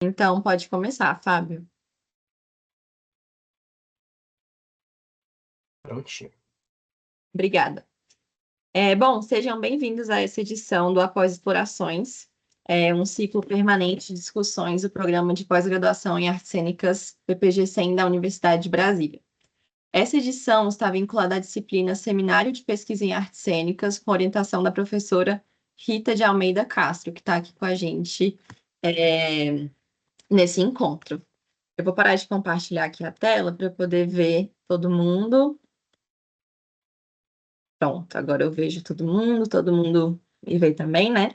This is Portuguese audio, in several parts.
Então, pode começar, Fábio. Prontinho. Obrigada. Bom, sejam bem-vindos a essa edição do Após Explorações, um ciclo permanente de discussões do programa de pós-graduação em Artes Cênicas PPG-100 da Universidade de Brasília. Essa edição está vinculada à disciplina Seminário de Pesquisa em Artes Cênicas, com orientação da professora Rita de Almeida Castro, que está aqui com a gente nesse encontro. Eu vou parar de compartilhar aqui a tela para eu poder ver todo mundo. Pronto, agora eu vejo todo mundo me vê também, né?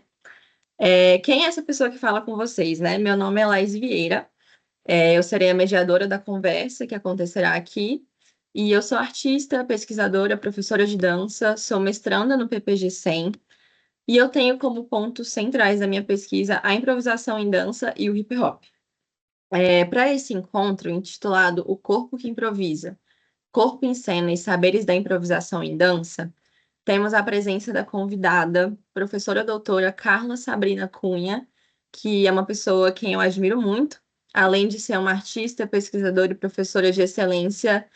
Quem é essa pessoa que fala com vocês, né? Meu nome é Laís Vieira, eu serei a mediadora da conversa que acontecerá aqui, e eu sou artista, pesquisadora, professora de dança, sou mestranda no PPG-100, e eu tenho como pontos centrais da minha pesquisa a improvisação em dança e o hip hop. Para esse encontro, intitulado O Corpo que Improvisa, Corpo em Cena e Saberes da Improvisação em Dança, temos a presença da convidada, professora doutora Carla Sabrina Cunha, que é uma pessoa quem eu admiro muito, além de ser uma artista, pesquisadora e professora de excelência,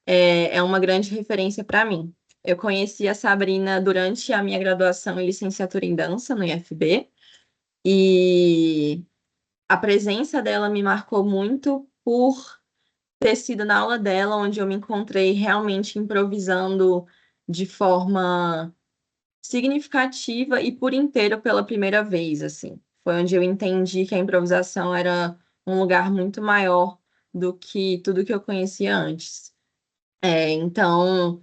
é uma grande referência para mim. Eu conheci a Sabrina durante a minha graduação em licenciatura em dança no IFB, e a presença dela me marcou muito por ter sido na aula dela onde eu me encontrei realmente improvisando de forma significativa e por inteiro pela primeira vez, assim. Foi onde eu entendi que a improvisação era um lugar muito maior do que tudo que eu conhecia antes. Então,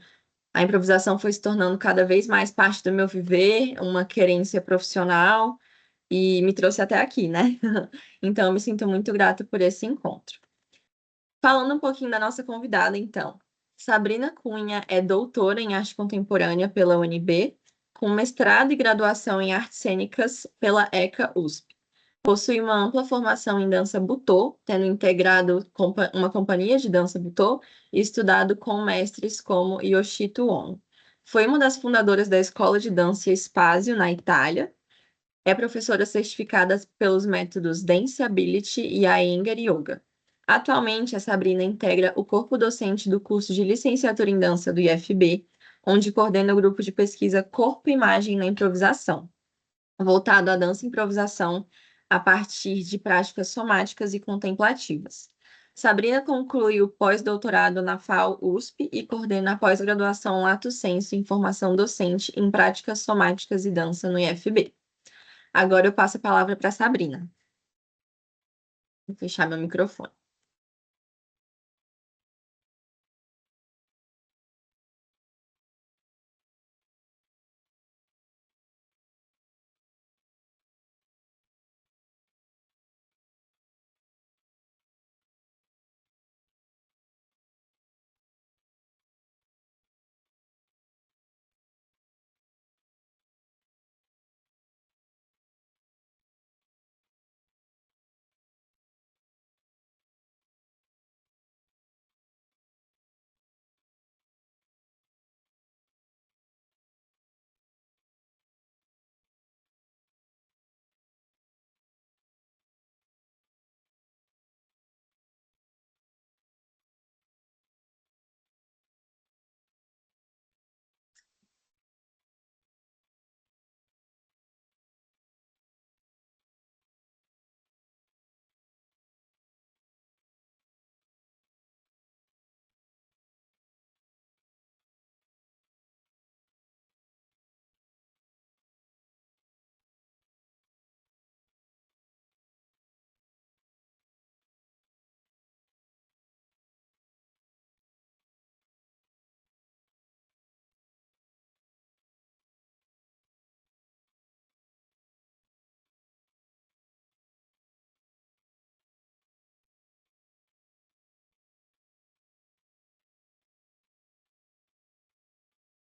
a improvisação foi se tornando cada vez mais parte do meu viver, uma querência profissional e me trouxe até aqui, né? Então, eu me sinto muito grata por esse encontro. Falando um pouquinho da nossa convidada, então. Sabrina Cunha é doutora em arte contemporânea pela UNB, com mestrado e graduação em artes cênicas pela ECA USP. Possui uma ampla formação em dança butô, tendo integrado uma companhia de dança butô e estudado com mestres como Yoshito Ono. Foi uma das fundadoras da Escola de Dança Spazio, na Itália. É professora certificada pelos métodos Danceability e Iyengar Yoga. Atualmente, a Sabrina integra o corpo docente do curso de licenciatura em dança do IFB, onde coordena o grupo de pesquisa Corpo e Imagem na Improvisação, voltado à dança e improvisação a partir de práticas somáticas e contemplativas. Sabrina conclui o pós-doutorado na FAO USP e coordena a pós-graduação Lato Sensu em formação docente em práticas somáticas e dança no IFB. Agora eu passo a palavra para a Sabrina. Vou fechar meu microfone.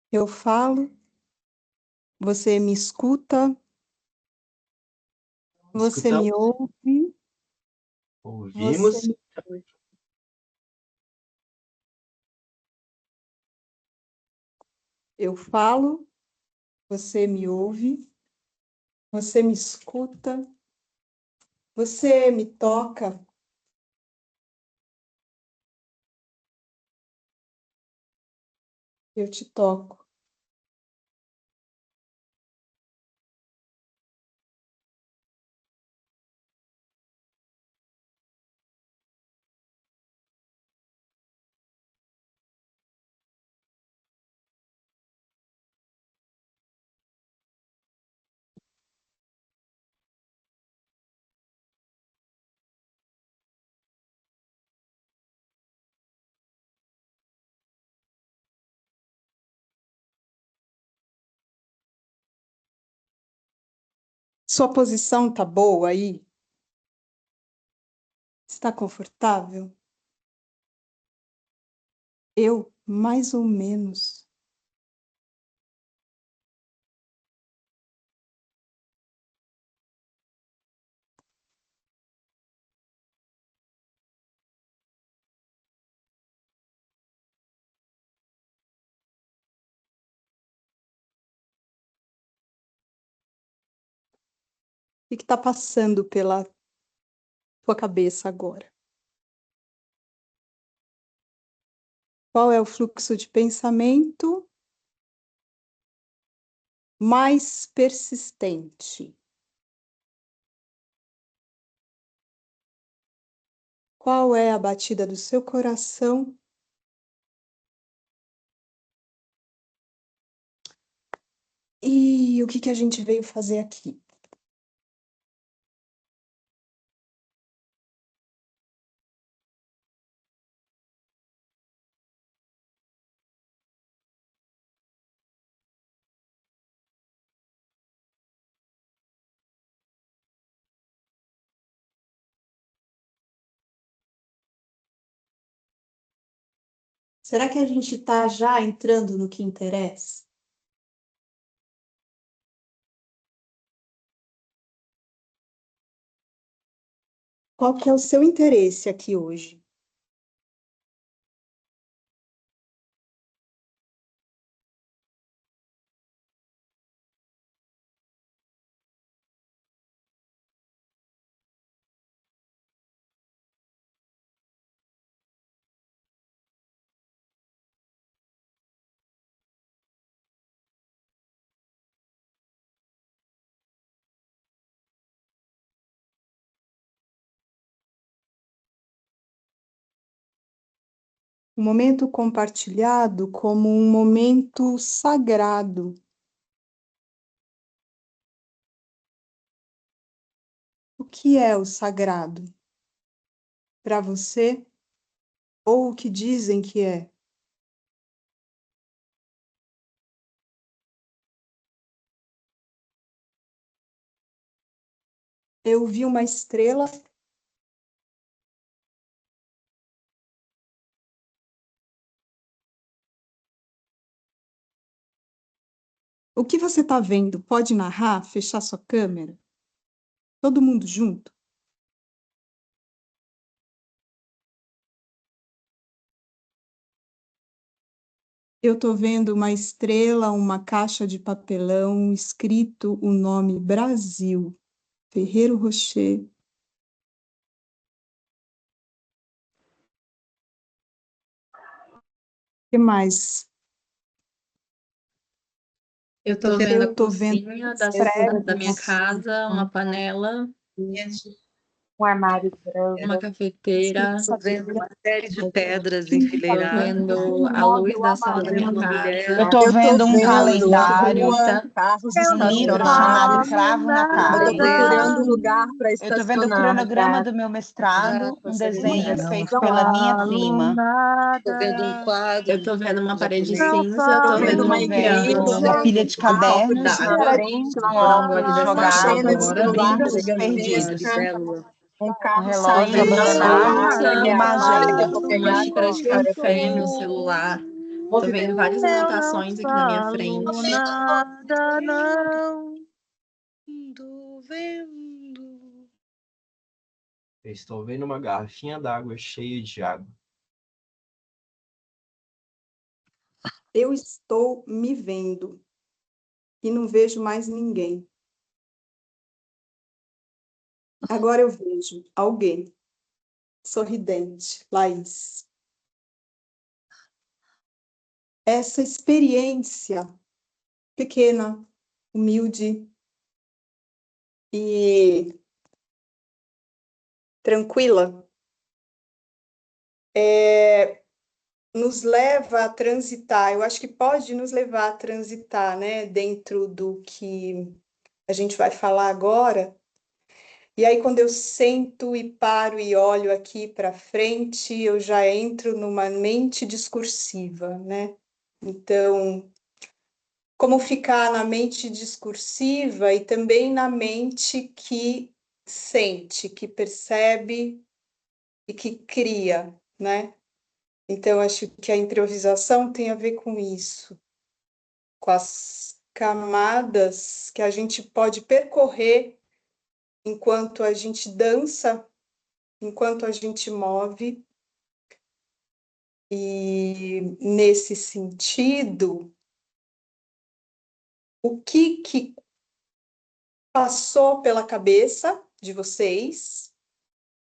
Eu falo, você me escuta, você me ouve, você Ouvimos. me ouve. Eu falo, você me ouve, você me escuta, Você me toca? Eu te toco. Sua posição tá boa aí? Está confortável? Eu, mais ou menos. O que está passando pela tua cabeça agora? Qual é o fluxo de pensamento mais persistente? Qual é a batida do seu coração? E o que a gente veio fazer aqui? Será que a gente está já entrando no que interessa? Qual que é o seu interesse aqui hoje? Um momento compartilhado como um momento sagrado. O que é o sagrado para você? Ou o que dizem que é? Eu vi uma estrela. O que você está vendo? Pode narrar? Fechar sua câmera? Todo mundo junto? Eu estou vendo uma estrela, uma caixa de papelão, escrito o nome Brasil, Ferreiro Rocher. O que mais? Eu tô vendo a tô vendo cozinha da minha prédios. casa, uma panela, Um armário branco. uma cafeteira. Tô vendo uma série de pedras Tô enfileiradas. vendo a luz da sala da minha casa. Eu tô vendo um vendo calendário, Bonita. carros um livro chamado Cravo na Eu tô Parede. procurando lugar para Eu tô vendo o estacionar. cronograma do meu mestrado, um desenho feito pela minha prima. Tô vendo um quadro. Eu tô vendo uma parede japonês. cinza, tô vendo Tô uma vendo igreja, uma pilha de cadernos Na frente, com uma óculos jogados, agora. brincos perdidos, Um um carro relógio saindo da abandonado bolsa, e uma agenda. uma xícara de café, meu celular. Tô vendo várias anotações aqui na minha frente. Nada não. Tô vendo. Eu estou vendo uma garrafinha d'água cheia de água. Eu estou me vendo e não vejo mais ninguém. Agora eu vejo alguém sorridente, Laís. Essa experiência pequena, humilde e tranquila nos leva a transitar. Eu acho que pode nos levar a transitar, né, dentro do que a gente vai falar agora. E aí, quando eu sento e paro e olho aqui para frente, eu já entro numa mente discursiva, né? Então, como ficar na mente discursiva e também na mente que sente, que percebe e que cria, né? Então, acho que a improvisação tem a ver com isso, com as camadas que a gente pode percorrer enquanto a gente dança, enquanto a gente move. E, nesse sentido, o que passou pela cabeça de vocês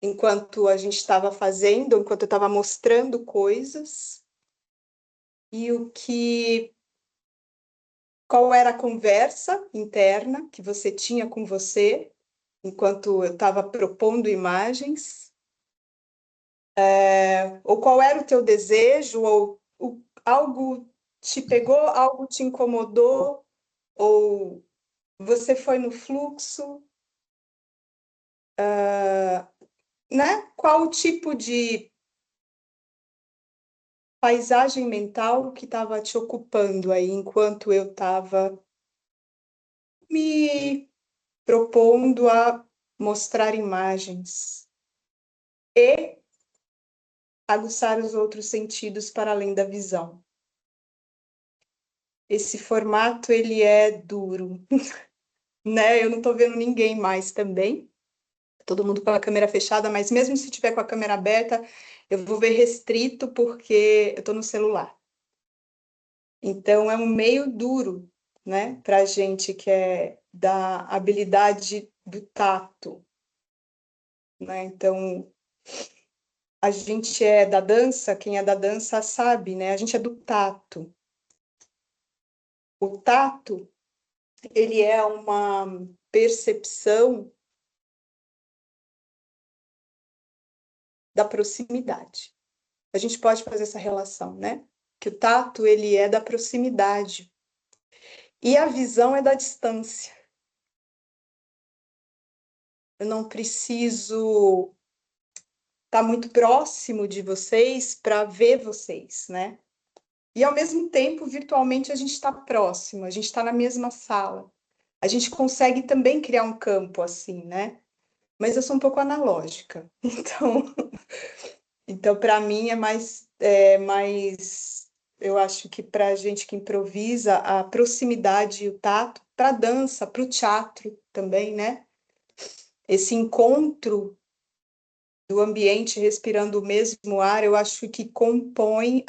enquanto a gente estava fazendo, enquanto eu estava mostrando coisas, e qual era a conversa interna que você tinha com você enquanto eu estava propondo imagens, ou qual era o teu desejo, ou algo te pegou, algo te incomodou, ou você foi no fluxo, né? Qual o tipo de paisagem mental que estava te ocupando aí enquanto eu estava me propondo a mostrar imagens e aguçar os outros sentidos para além da visão. Esse formato, ele é duro, né? Eu não estou vendo ninguém mais também, todo mundo com a câmera fechada, mas mesmo se tiver com a câmera aberta, eu vou ver restrito porque eu estou no celular. Então, é um meio duro, né, para a gente que é da habilidade do tato, né? Então, a gente é da dança, quem é da dança sabe, né? A gente é do tato. O tato, ele é uma percepção da proximidade. A gente pode fazer essa relação, né? Que o tato, ele é da proximidade. E a visão é da distância. Eu não preciso estar muito próximo de vocês para ver vocês, né? E, ao mesmo tempo, virtualmente, a gente está próximo, a gente está na mesma sala. A gente consegue também criar um campo assim, né? Mas eu sou um pouco analógica. Então para mim mais eu acho que para a gente que improvisa, a proximidade e o tato, para a dança, para o teatro também, né? Esse encontro do ambiente respirando o mesmo ar, eu acho que compõe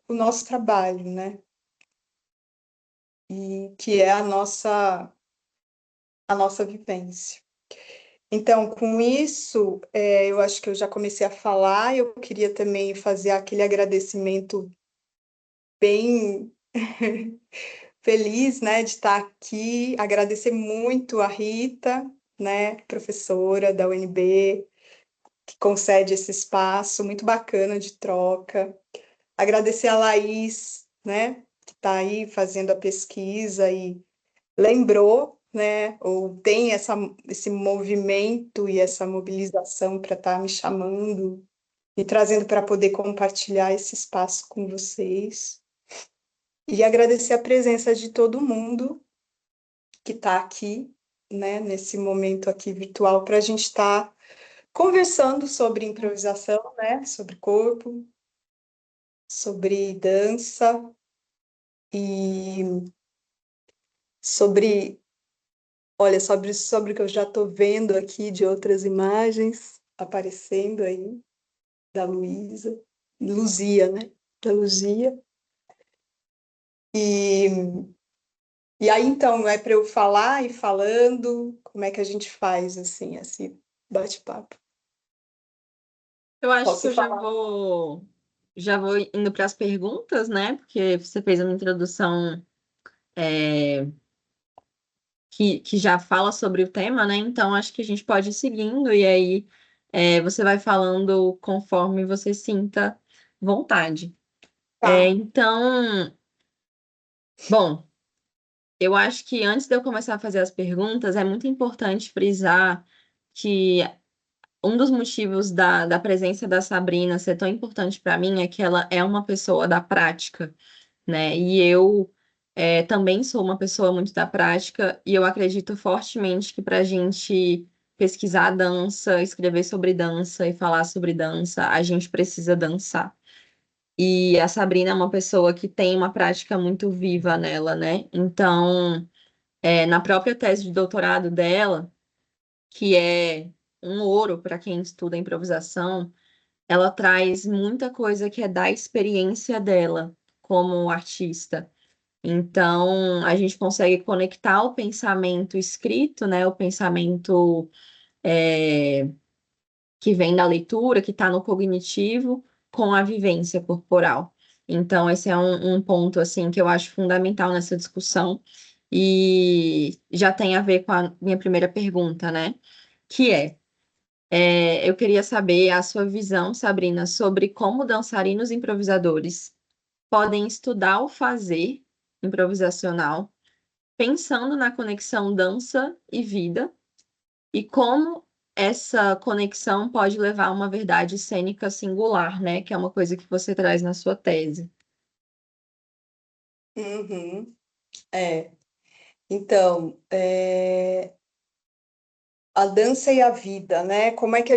o nosso trabalho, né? E que é a nossa vivência. Então, com isso, eu acho que eu já comecei a falar. Eu queria também fazer aquele agradecimento bem feliz, né, de estar aqui. Agradecer muito a Rita, né, professora da UNB, que concede esse espaço muito bacana de troca. Agradecer a Laís, né, que está aí fazendo a pesquisa e lembrou, né, ou tem esse movimento e essa mobilização para estar me chamando e trazendo para poder compartilhar esse espaço com vocês. E agradecer a presença de todo mundo que está aqui, né, nesse momento aqui virtual, para a gente estar conversando sobre improvisação, né, sobre corpo, sobre dança e sobre olha, sobre o que eu já estou vendo aqui de outras imagens aparecendo aí, da Luísa, Luzia, né? Da Luzia. E E aí, então, é para eu falar e falando? Como é que a gente faz, assim, esse bate-papo? Eu acho que Posso eu falar? já vou indo para as perguntas, né? Porque você fez uma introdução que já fala sobre o tema, né? Então acho que a gente pode ir seguindo e aí você vai falando conforme você sinta vontade. Tá. Então, bom, eu acho que antes de eu começar a fazer as perguntas, é muito importante frisar que um dos motivos da presença da Sabrina ser tão importante para mim é que ela é uma pessoa da prática, né? E eu também sou uma pessoa muito da prática, e eu acredito fortemente que para a gente pesquisar dança, escrever sobre dança e falar sobre dança, a gente precisa dançar. E a Sabrina é uma pessoa que tem uma prática muito viva nela, né? Então, na própria tese de doutorado dela, que é um ouro para quem estuda improvisação, ela traz muita coisa que é da experiência dela como artista. Então, a gente consegue conectar o pensamento escrito, né, o pensamento é, que vem da leitura, que está no cognitivo, com a vivência corporal. Então, esse é um ponto assim que eu acho fundamental nessa discussão e já tem a ver com a minha primeira pergunta, né? Que eu queria saber a sua visão, Sabrina, sobre como dançarinos improvisadores podem estudar o fazer improvisacional, pensando na conexão dança e vida, e como essa conexão pode levar a uma verdade cênica singular, né? Que é uma coisa que você traz na sua tese. Uhum. É. Então, a dança e a vida, né? Como é que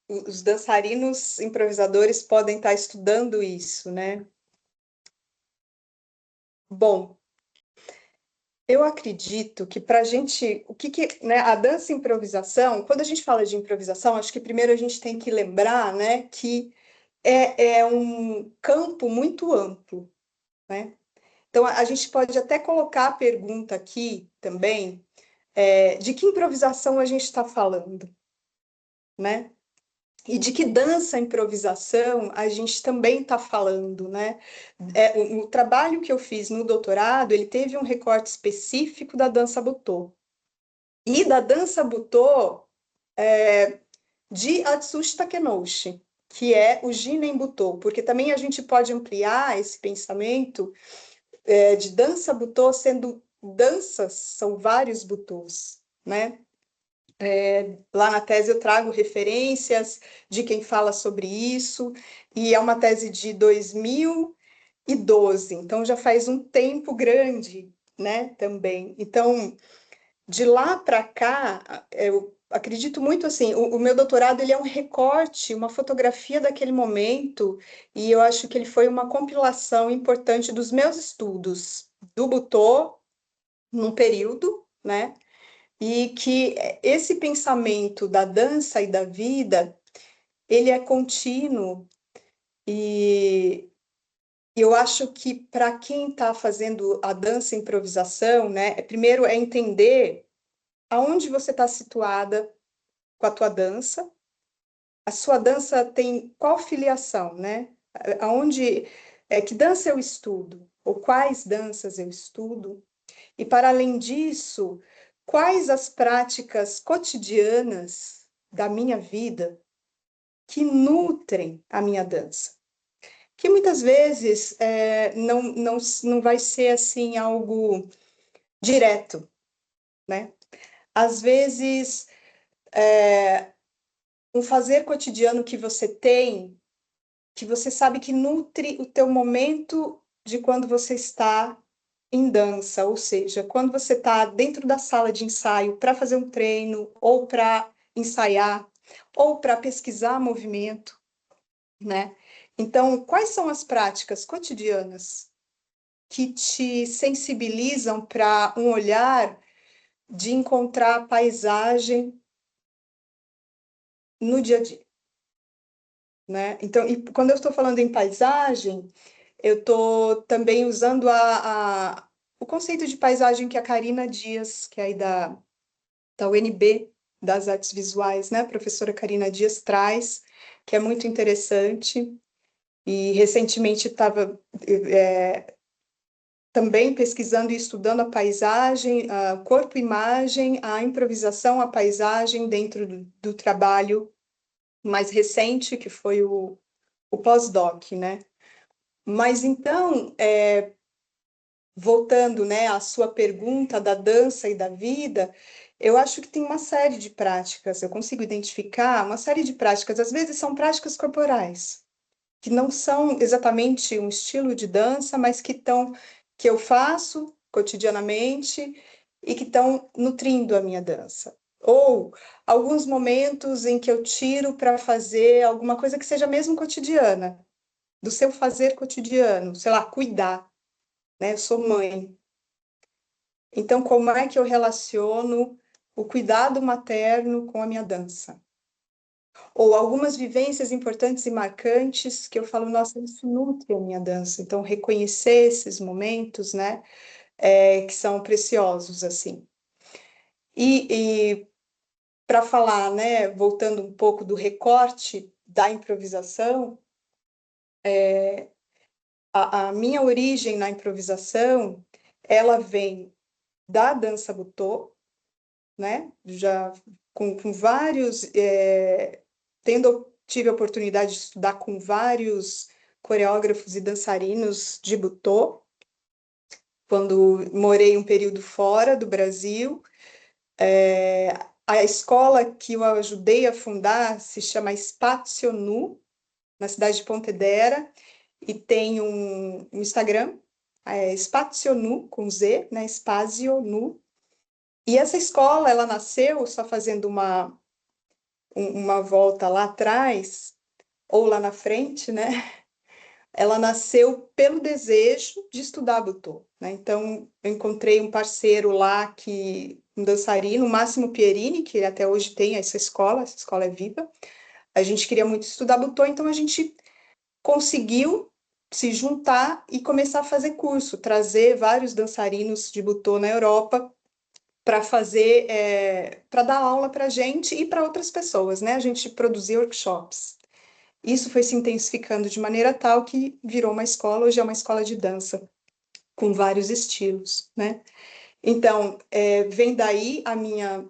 os dançarinos improvisadores podem estar estudando isso, né? Bom, eu acredito que para a gente, né, a dança e improvisação, quando a gente fala de improvisação, acho que primeiro a gente tem que lembrar, né, que é um campo muito amplo, né? Então a gente pode até colocar a pergunta aqui também, de que improvisação a gente está falando, né? E de que dança improvisação a gente também está falando, né? O trabalho que eu fiz no doutorado, ele teve um recorte específico da dança Butô. E da dança Butô de Atsushi Takenouchi, que é o Jinen Butô, porque também a gente pode ampliar esse pensamento de dança Butô sendo danças, são vários Butôs, né? Lá na tese eu trago referências de quem fala sobre isso, e é uma tese de 2012, então já faz um tempo grande, né, também. Então, de lá para cá, eu acredito muito assim, o meu doutorado ele é um recorte, uma fotografia daquele momento, e eu acho que ele foi uma compilação importante dos meus estudos do Butô, num período, né? E que esse pensamento da dança e da vida, ele é contínuo, e eu acho que para quem está fazendo a dança e improvisação, né, primeiro é entender aonde você está situada com a tua dança, a sua dança tem qual filiação, né? Aonde que dança eu estudo, ou quais danças eu estudo, e para além disso, quais as práticas cotidianas da minha vida que nutrem a minha dança. Que muitas vezes não vai ser assim algo direto, né? Às vezes, um fazer cotidiano que você tem, que você sabe que nutre o teu momento de quando você está em dança, ou seja, quando você está dentro da sala de ensaio para fazer um treino, ou para ensaiar, ou para pesquisar movimento, né? Então, quais são as práticas cotidianas que te sensibilizam para um olhar de encontrar a paisagem no dia a dia, né? Então, e quando eu estou falando em paisagem, eu estou também usando o conceito de paisagem que a Karina Dias, que é aí da UNB, das artes visuais, né? A professora Karina Dias traz, que é muito interessante. E recentemente estava também pesquisando e estudando a paisagem, a corpo-imagem, a improvisação, a paisagem dentro do trabalho mais recente, que foi o pós-doc, né? Mas então, voltando, né, à sua pergunta da dança e da vida, eu acho que tem uma série de práticas, eu consigo identificar uma série de práticas, às vezes são práticas corporais, que não são exatamente um estilo de dança, mas que eu faço cotidianamente e que estão nutrindo a minha dança. Ou alguns momentos em que eu tiro para fazer alguma coisa que seja mesmo cotidiana, do seu fazer cotidiano, sei lá, cuidar, né? Eu sou mãe. Então, como é que eu relaciono o cuidado materno com a minha dança? Ou algumas vivências importantes e marcantes que eu falo, nossa, isso nutre a minha dança. Então, reconhecer esses momentos, né, que são preciosos, assim. E para falar, né, voltando um pouco do recorte da improvisação, a minha origem na improvisação, ela vem da dança butô, né, já com vários, tive a oportunidade de estudar com vários coreógrafos e dançarinos de butô, quando morei um período fora do Brasil. A escola que eu ajudei a fundar se chama Spazio Nu, na cidade de Pontedera, e tem um Instagram, Spazio Nu, com Z, né, Spazio Nu. E essa escola, ela nasceu, só fazendo uma volta lá atrás, ou lá na frente, né? Ela nasceu pelo desejo de estudar butô, né? Então, eu encontrei um parceiro lá, um dançarino, o Máximo Pierini, que até hoje tem essa escola é viva. A gente queria muito estudar butô, então a gente conseguiu se juntar e começar a fazer curso, trazer vários dançarinos de butô na Europa para para dar aula para a gente e para outras pessoas, né? A gente produzia workshops. Isso foi se intensificando de maneira tal que virou uma escola, hoje é uma escola de dança, com vários estilos, né? Então, vem daí a minha,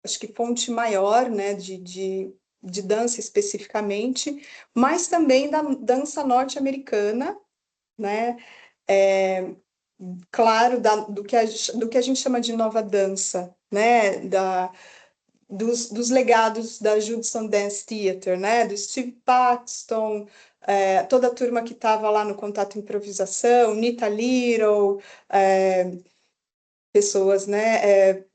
acho que fonte maior, né, de dança especificamente, mas também da dança norte-americana, né? Claro, do que a gente chama de nova dança, né? Dos legados da Judson Dance Theater, né? Do Steve Paxton, toda a turma que estava lá no Contato Improvisação, Nita Little, pessoas, né?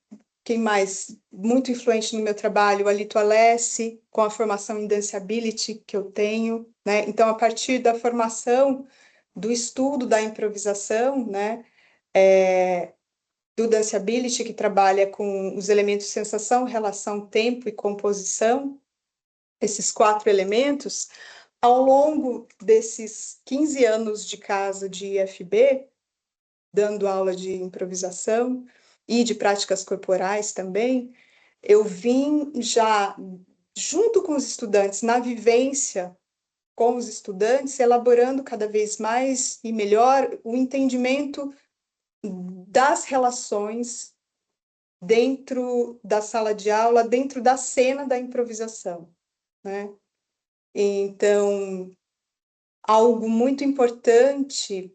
Quem mais? Muito influente no meu trabalho, a Lito Alessi, com a formação em Danceability que eu tenho, né? Então, a partir da formação, do estudo da improvisação, né? Do Danceability, que trabalha com os elementos sensação, relação, tempo e composição, esses 4 elementos, ao longo desses 15 anos de casa de IFB, dando aula de improvisação e de práticas corporais também, eu vim já, junto com os estudantes, na vivência com os estudantes, elaborando cada vez mais e melhor o entendimento das relações dentro da sala de aula, dentro da cena da improvisação, né? Então, algo muito importante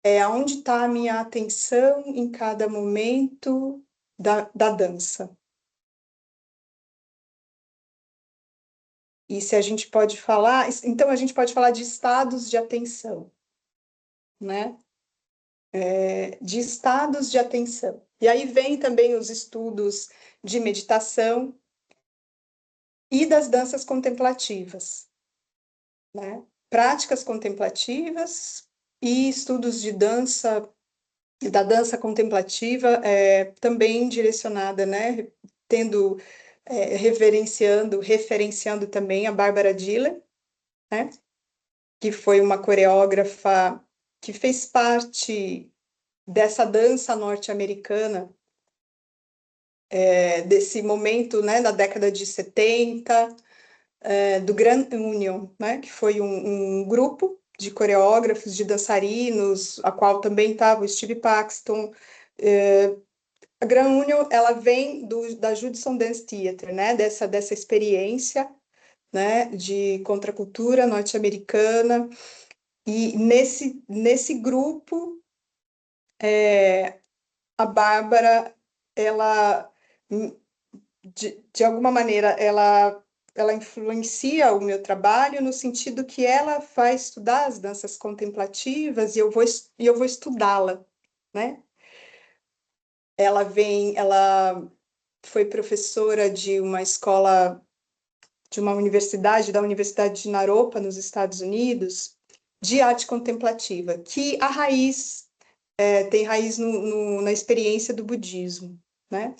é onde está a minha atenção em cada momento da dança. E se a gente pode falar, então a gente pode falar de estados de atenção, né? De estados de atenção. E aí vem também os estudos de meditação e das danças contemplativas, né? Práticas contemplativas e estudos de dança, da dança contemplativa, também direcionada, né? Referenciando também a Bárbara Diller, né? Que foi uma coreógrafa que fez parte dessa dança norte-americana, desse momento, né, da década de 70, do Grand Union, né, que foi um grupo de coreógrafos, de dançarinos, a qual também estava o Steve Paxton. A Grand Union, ela vem da Judson Dance Theatre, né, dessa experiência, né, de contracultura norte-americana. E nesse grupo, a Bárbara, ela, de alguma maneira, ela influencia o meu trabalho no sentido que ela vai estudar as danças contemplativas e eu vou estudá-la, né? Ela foi professora de uma escola, de uma universidade, da Universidade de Naropa, nos Estados Unidos, de arte contemplativa, que a raiz tem raiz na experiência do budismo, né?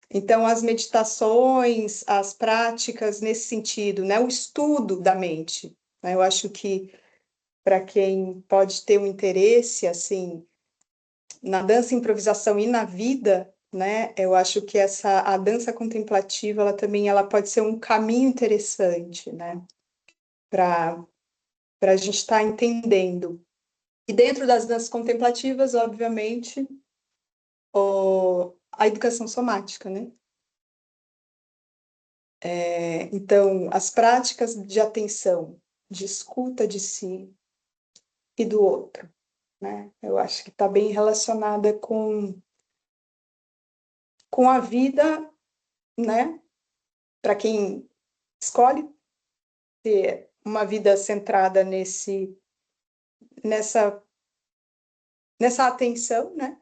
Então, as meditações, as práticas nesse sentido, né? O estudo da mente, né? Eu acho que para quem pode ter um interesse assim na dança, improvisação e na vida, né? Eu acho que a dança contemplativa, ela pode ser um caminho interessante, né? Para a gente estar entendendo. E dentro das danças contemplativas, obviamente, a educação somática, né? Então, as práticas de atenção, de escuta de si e do outro, né? Eu acho que está bem relacionada com a vida, né? Para quem escolhe ter uma vida centrada nessa atenção, né?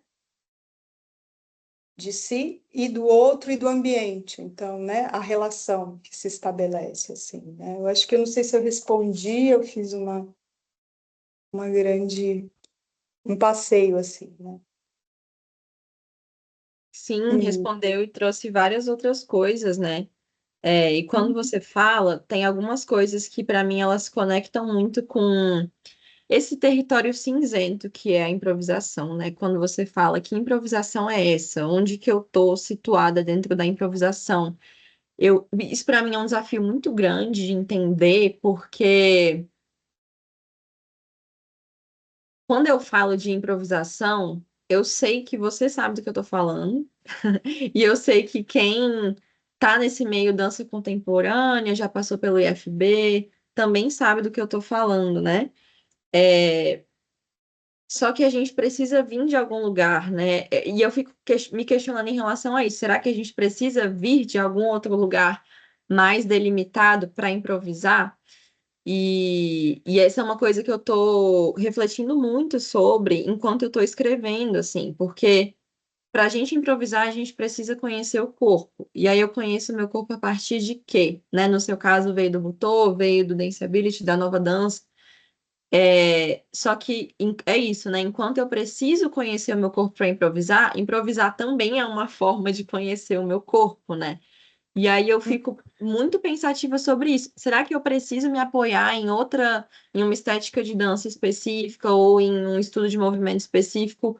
De si e do outro e do ambiente. Então, né? A relação que se estabelece, assim, né? Eu acho que eu não sei se eu respondi, eu fiz um passeio, assim, né? Sim, respondeu e trouxe várias outras coisas, né? E quando você fala, tem algumas coisas que, para mim, elas conectam muito com esse território cinzento que é a improvisação, né? Quando você fala que improvisação é essa, onde que eu tô situada dentro da improvisação? Isso para mim é um desafio muito grande de entender, porque quando eu falo de improvisação, eu sei que você sabe do que eu tô falando, e eu sei que quem tá nesse meio dança contemporânea, já passou pelo IFB, também sabe do que eu tô falando, né? É, Só que a gente precisa vir de algum lugar, né? E eu fico me questionando em relação a isso. Será que a gente precisa vir de algum outro lugar mais delimitado para improvisar? E essa é uma coisa que eu estou refletindo muito sobre enquanto eu estou escrevendo, assim, porque para a gente improvisar, a gente precisa conhecer o corpo. E aí eu conheço o meu corpo a partir de quê? Né? No seu caso, veio do Butô, veio do Danceability, da nova dança. Só que é isso, né? Enquanto eu preciso conhecer o meu corpo para improvisar, improvisar também é uma forma de conhecer o meu corpo, né? E aí eu fico muito pensativa sobre isso. Será que eu preciso me apoiar em uma estética de dança específica ou em um estudo de movimento específico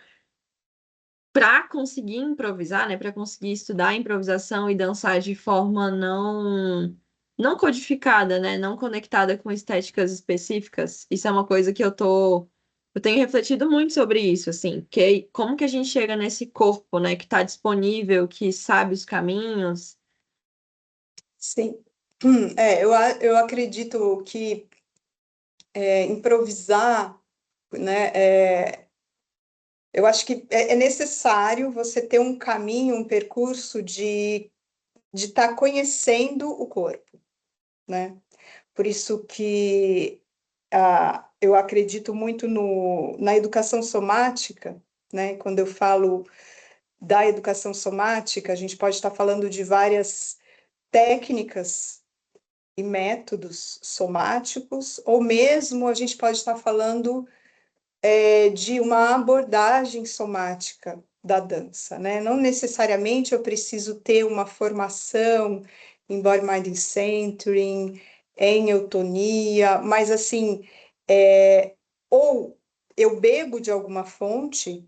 para conseguir improvisar, né? Para conseguir estudar improvisação e dançar de forma não codificada, né? Não conectada com estéticas específicas? Isso é uma coisa que eu tenho refletido muito sobre isso, assim, como que a gente chega nesse corpo, né? Que está disponível, que sabe os caminhos. Sim. Eu acredito que improvisar, né? Eu acho que é necessário você ter um caminho, um percurso de estar conhecendo o corpo, né? Por isso que eu acredito muito na educação somática, né? Quando eu falo da educação somática, a gente pode estar falando de várias técnicas e métodos somáticos, ou mesmo a gente pode estar falando de uma abordagem somática da dança, né? Não necessariamente eu preciso ter uma formação em body mind centering, em eutonia, mas assim, ou eu bebo de alguma fonte,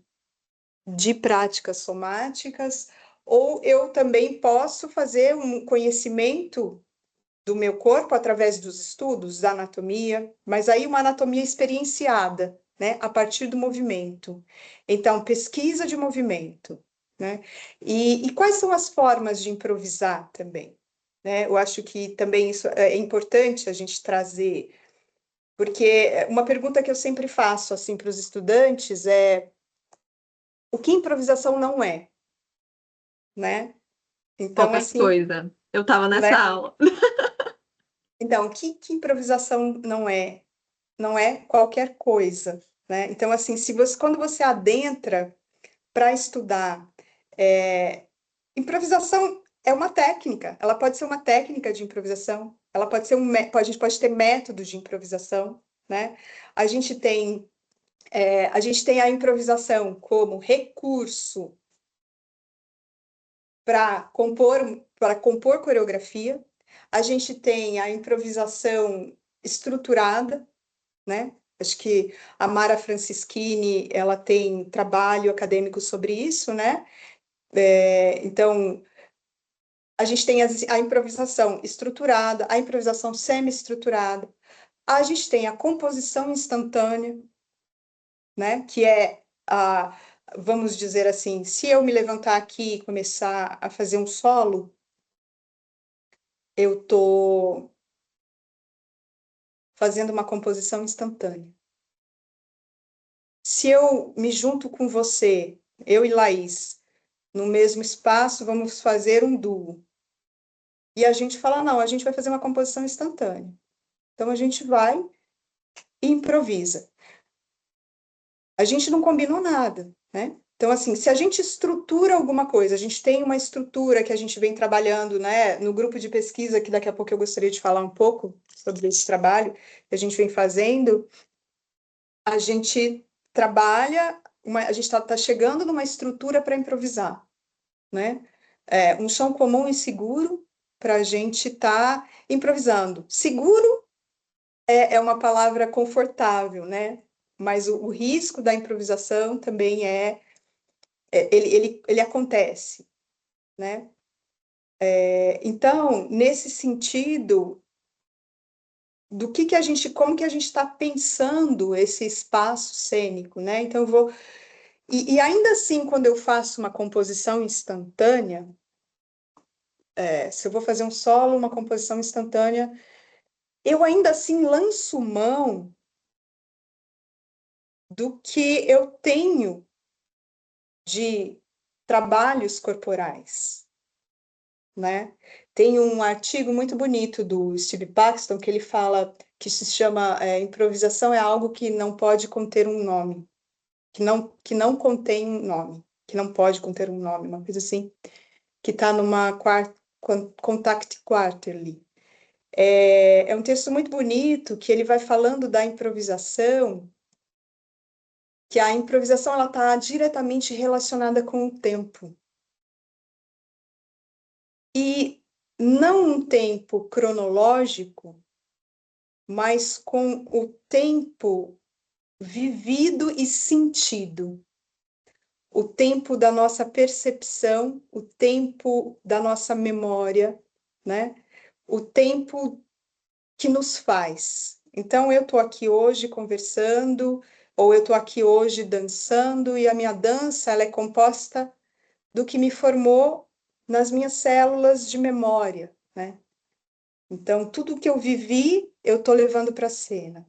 de práticas somáticas, ou eu também posso fazer um conhecimento do meu corpo através dos estudos da anatomia, mas aí uma anatomia experienciada, né, a partir do movimento. Então, pesquisa de movimento, né? E quais são as formas de improvisar também? Né? Eu acho que também isso é importante a gente trazer, porque uma pergunta que eu sempre faço assim para os estudantes é: o que improvisação não é, né? Então, Qualquer assim, coisa. Eu tava né? nessa aula. Então, o que improvisação não é? Não é qualquer coisa, né? Então, assim, quando você adentra para estudar, improvisação é uma técnica, ela pode ser uma técnica de improvisação, ela pode ser a gente pode ter métodos de improvisação, né? A gente tem, a gente tem a improvisação como recurso para compor coreografia, a gente tem a improvisação estruturada, né? Acho que a Mara Francischini, ela tem trabalho acadêmico sobre isso, né? Então, a gente tem a improvisação estruturada, a improvisação semi-estruturada, a gente tem a composição instantânea, né? Que é vamos dizer assim, se eu me levantar aqui e começar a fazer um solo, eu estou fazendo uma composição instantânea. Se eu me junto com você, eu e Laís, no mesmo espaço, vamos fazer um duo. E a gente fala, não, a gente vai fazer uma composição instantânea. Então, a gente vai e improvisa. A gente não combinou nada, né? Então, assim, se a gente estrutura alguma coisa, a gente tem uma estrutura que a gente vem trabalhando, né, no grupo de pesquisa, que daqui a pouco eu gostaria de falar um pouco sobre esse trabalho que a gente vem fazendo, a gente trabalha, a gente está chegando numa estrutura para improvisar, né? Um chão comum e seguro para a gente estar improvisando. Seguro é uma palavra confortável, né? Mas o risco da improvisação também ele acontece, né? Então, nesse sentido, como que a gente está pensando esse espaço cênico, né? Então, eu vou e ainda assim, quando eu faço uma composição instantânea, se eu vou fazer um solo, uma composição instantânea, eu ainda assim lanço mão do que eu tenho de trabalhos corporais, né? Tem um artigo muito bonito do Steve Paxton que ele fala que se chama improvisação é algo que não pode conter um nome, que não contém um nome, que não pode conter um nome, uma coisa assim, que está numa Contact Quarterly. É um texto muito bonito que ele vai falando da improvisação, que a improvisação ela está diretamente relacionada com o tempo. E não um tempo cronológico, mas com o tempo vivido e sentido. O tempo da nossa percepção, o tempo da nossa memória, né? O tempo que nos faz. Então, eu estou aqui hoje conversando, ou eu estou aqui hoje dançando, e a minha dança ela é composta do que me formou nas minhas células de memória, né? Então, tudo que eu vivi, eu estou levando para a cena.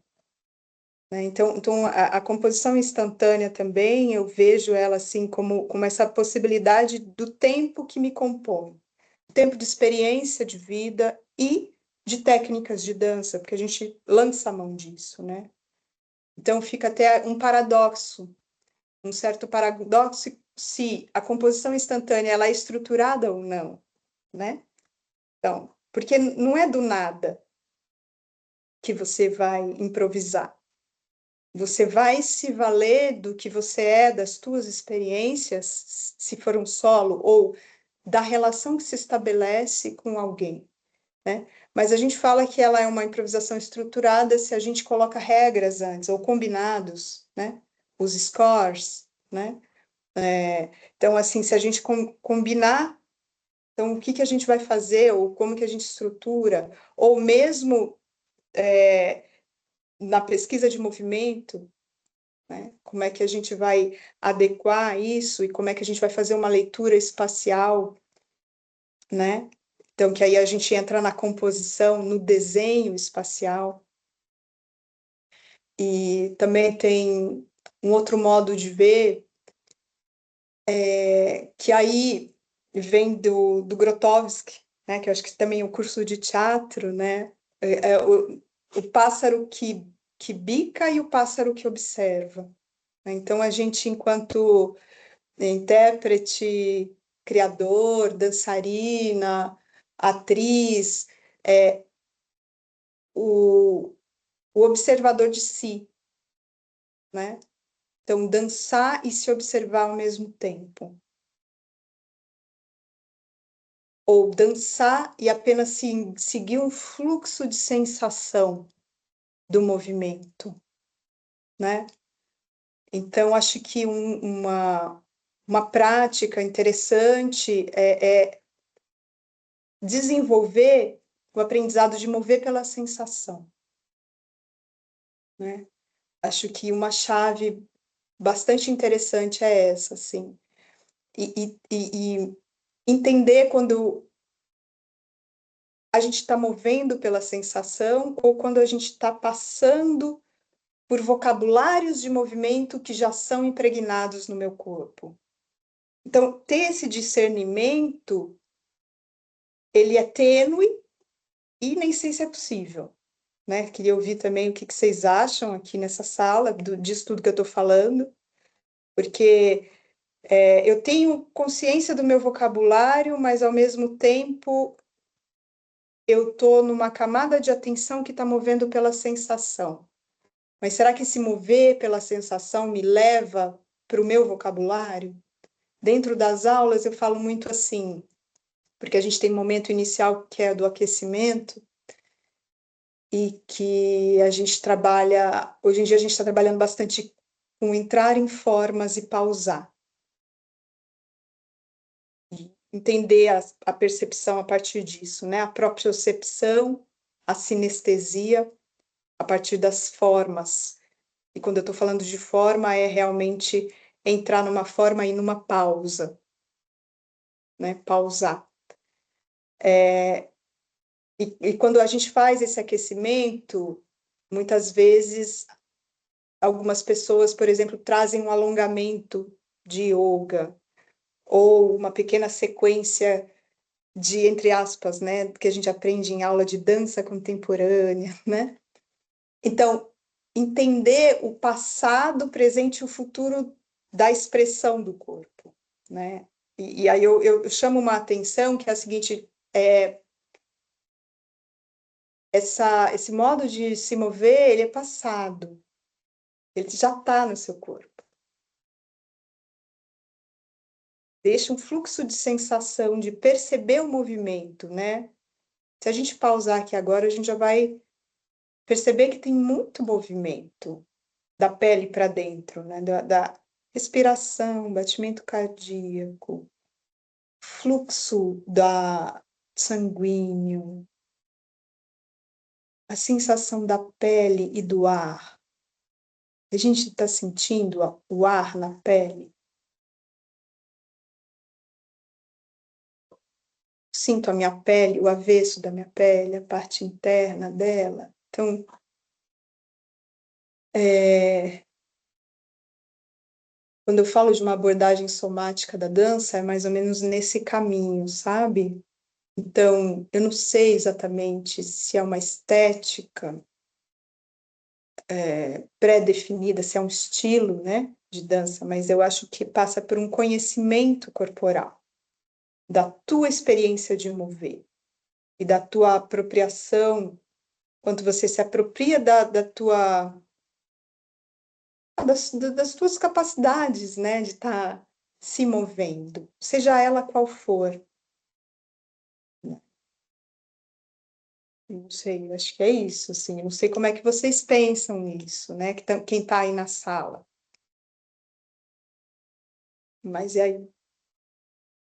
Né? Então a composição instantânea também, eu vejo ela assim como essa possibilidade do tempo que me compõe. Tempo de experiência de vida e de técnicas de dança, porque a gente lança a mão disso, né? Então fica até um paradoxo, um certo paradoxo se a composição instantânea ela é estruturada ou não, né? Então, porque não é do nada que você vai improvisar. Você vai se valer do que você é, das tuas experiências, se for um solo, ou da relação que se estabelece com alguém, né? Mas a gente fala que ela é uma improvisação estruturada se a gente coloca regras antes, ou combinados, né? Os scores, né? Então, assim, se a gente combinar, então, o que a gente vai fazer, ou como que a gente estrutura, ou mesmo na pesquisa de movimento, né, como é que a gente vai adequar isso e como é que a gente vai fazer uma leitura espacial, né? Então, que aí a gente entra na composição, no desenho espacial. E também tem um outro modo de ver, que aí vem do Grotowski, né? Que eu acho que também é um curso de teatro, né? O pássaro que bica e o pássaro que observa, né? Então, a gente, enquanto intérprete, criador, dançarina, atriz, o observador de si, né? Então, dançar e se observar ao mesmo tempo. Ou dançar e apenas seguir um fluxo de sensação do movimento, né? Então, acho que uma prática interessante é desenvolver o aprendizado de mover pela sensação, né? Acho que uma chave bastante interessante é essa, assim. E entender quando a gente está movendo pela sensação ou quando a gente está passando por vocabulários de movimento que já são impregnados no meu corpo. Então, ter esse discernimento, ele é tênue e nem sei se é possível, né? Queria ouvir também o que vocês acham aqui nessa sala, disso tudo que eu estou falando, porque eu tenho consciência do meu vocabulário, mas, ao mesmo tempo, eu estou numa camada de atenção que está movendo pela sensação. Mas será que esse mover pela sensação me leva para o meu vocabulário? Dentro das aulas eu falo muito assim, porque a gente tem um momento inicial que é do aquecimento, e que a gente trabalha, hoje em dia a gente está trabalhando bastante com entrar em formas e pausar. Entender a percepção a partir disso, né? A propriocepção, a sinestesia, a partir das formas. E quando eu estou falando de forma, é realmente entrar numa forma e numa pausa, né? Pausar. E quando a gente faz esse aquecimento, muitas vezes, algumas pessoas, por exemplo, trazem um alongamento de yoga, ou uma pequena sequência de, entre aspas, né? Que a gente aprende em aula de dança contemporânea, né? Então, entender o passado, o presente e o futuro da expressão do corpo, né? E aí eu chamo uma atenção que é a seguinte, esse modo de se mover, ele é passado, ele já está no seu corpo. Deixa um fluxo de sensação, de perceber o movimento, né? Se a gente pausar aqui agora, a gente já vai perceber que tem muito movimento da pele para dentro, né? Da respiração, batimento cardíaco, fluxo sanguíneo, a sensação da pele e do ar. A gente está sentindo o ar na pele. Sinto a minha pele, o avesso da minha pele, a parte interna dela. Então, quando eu falo de uma abordagem somática da dança, é mais ou menos nesse caminho, sabe? Então, eu não sei exatamente se é uma estética pré-definida, se é um estilo, né, de dança, mas eu acho que passa por um conhecimento corporal da tua experiência de mover e da tua apropriação, quando você se apropria das tuas capacidades, né, de estar se movendo, seja ela qual for. Não sei, acho que é isso, assim. Não sei como é que vocês pensam nisso, né? Quem está aí na sala. Mas e aí?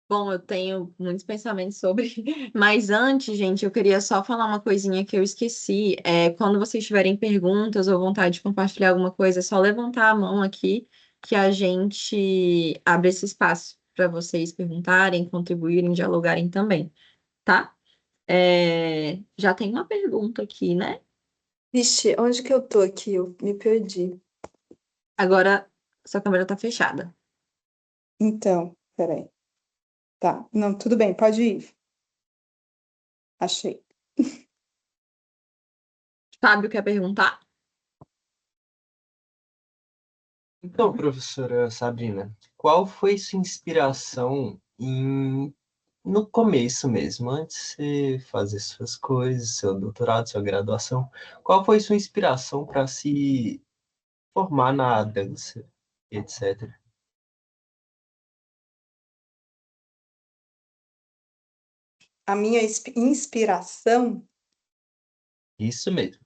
Bom, eu tenho muitos pensamentos sobre, mas antes, gente, eu queria só falar uma coisinha que eu esqueci. Quando vocês tiverem perguntas ou vontade de compartilhar alguma coisa, é só levantar a mão aqui que a gente abre esse espaço para vocês perguntarem, contribuírem, dialogarem também, tá? Já tem uma pergunta aqui, né? Vixe, onde que eu tô aqui? Eu me perdi. Agora, sua câmera tá fechada. Então, peraí. Tá, não, tudo bem, pode ir. Achei. Fábio quer perguntar? Então, professora Sabrina, qual foi sua inspiração no começo mesmo, antes de você fazer suas coisas, seu doutorado, sua graduação? Qual foi sua inspiração para se formar na dança, etc? A minha inspiração Isso mesmo.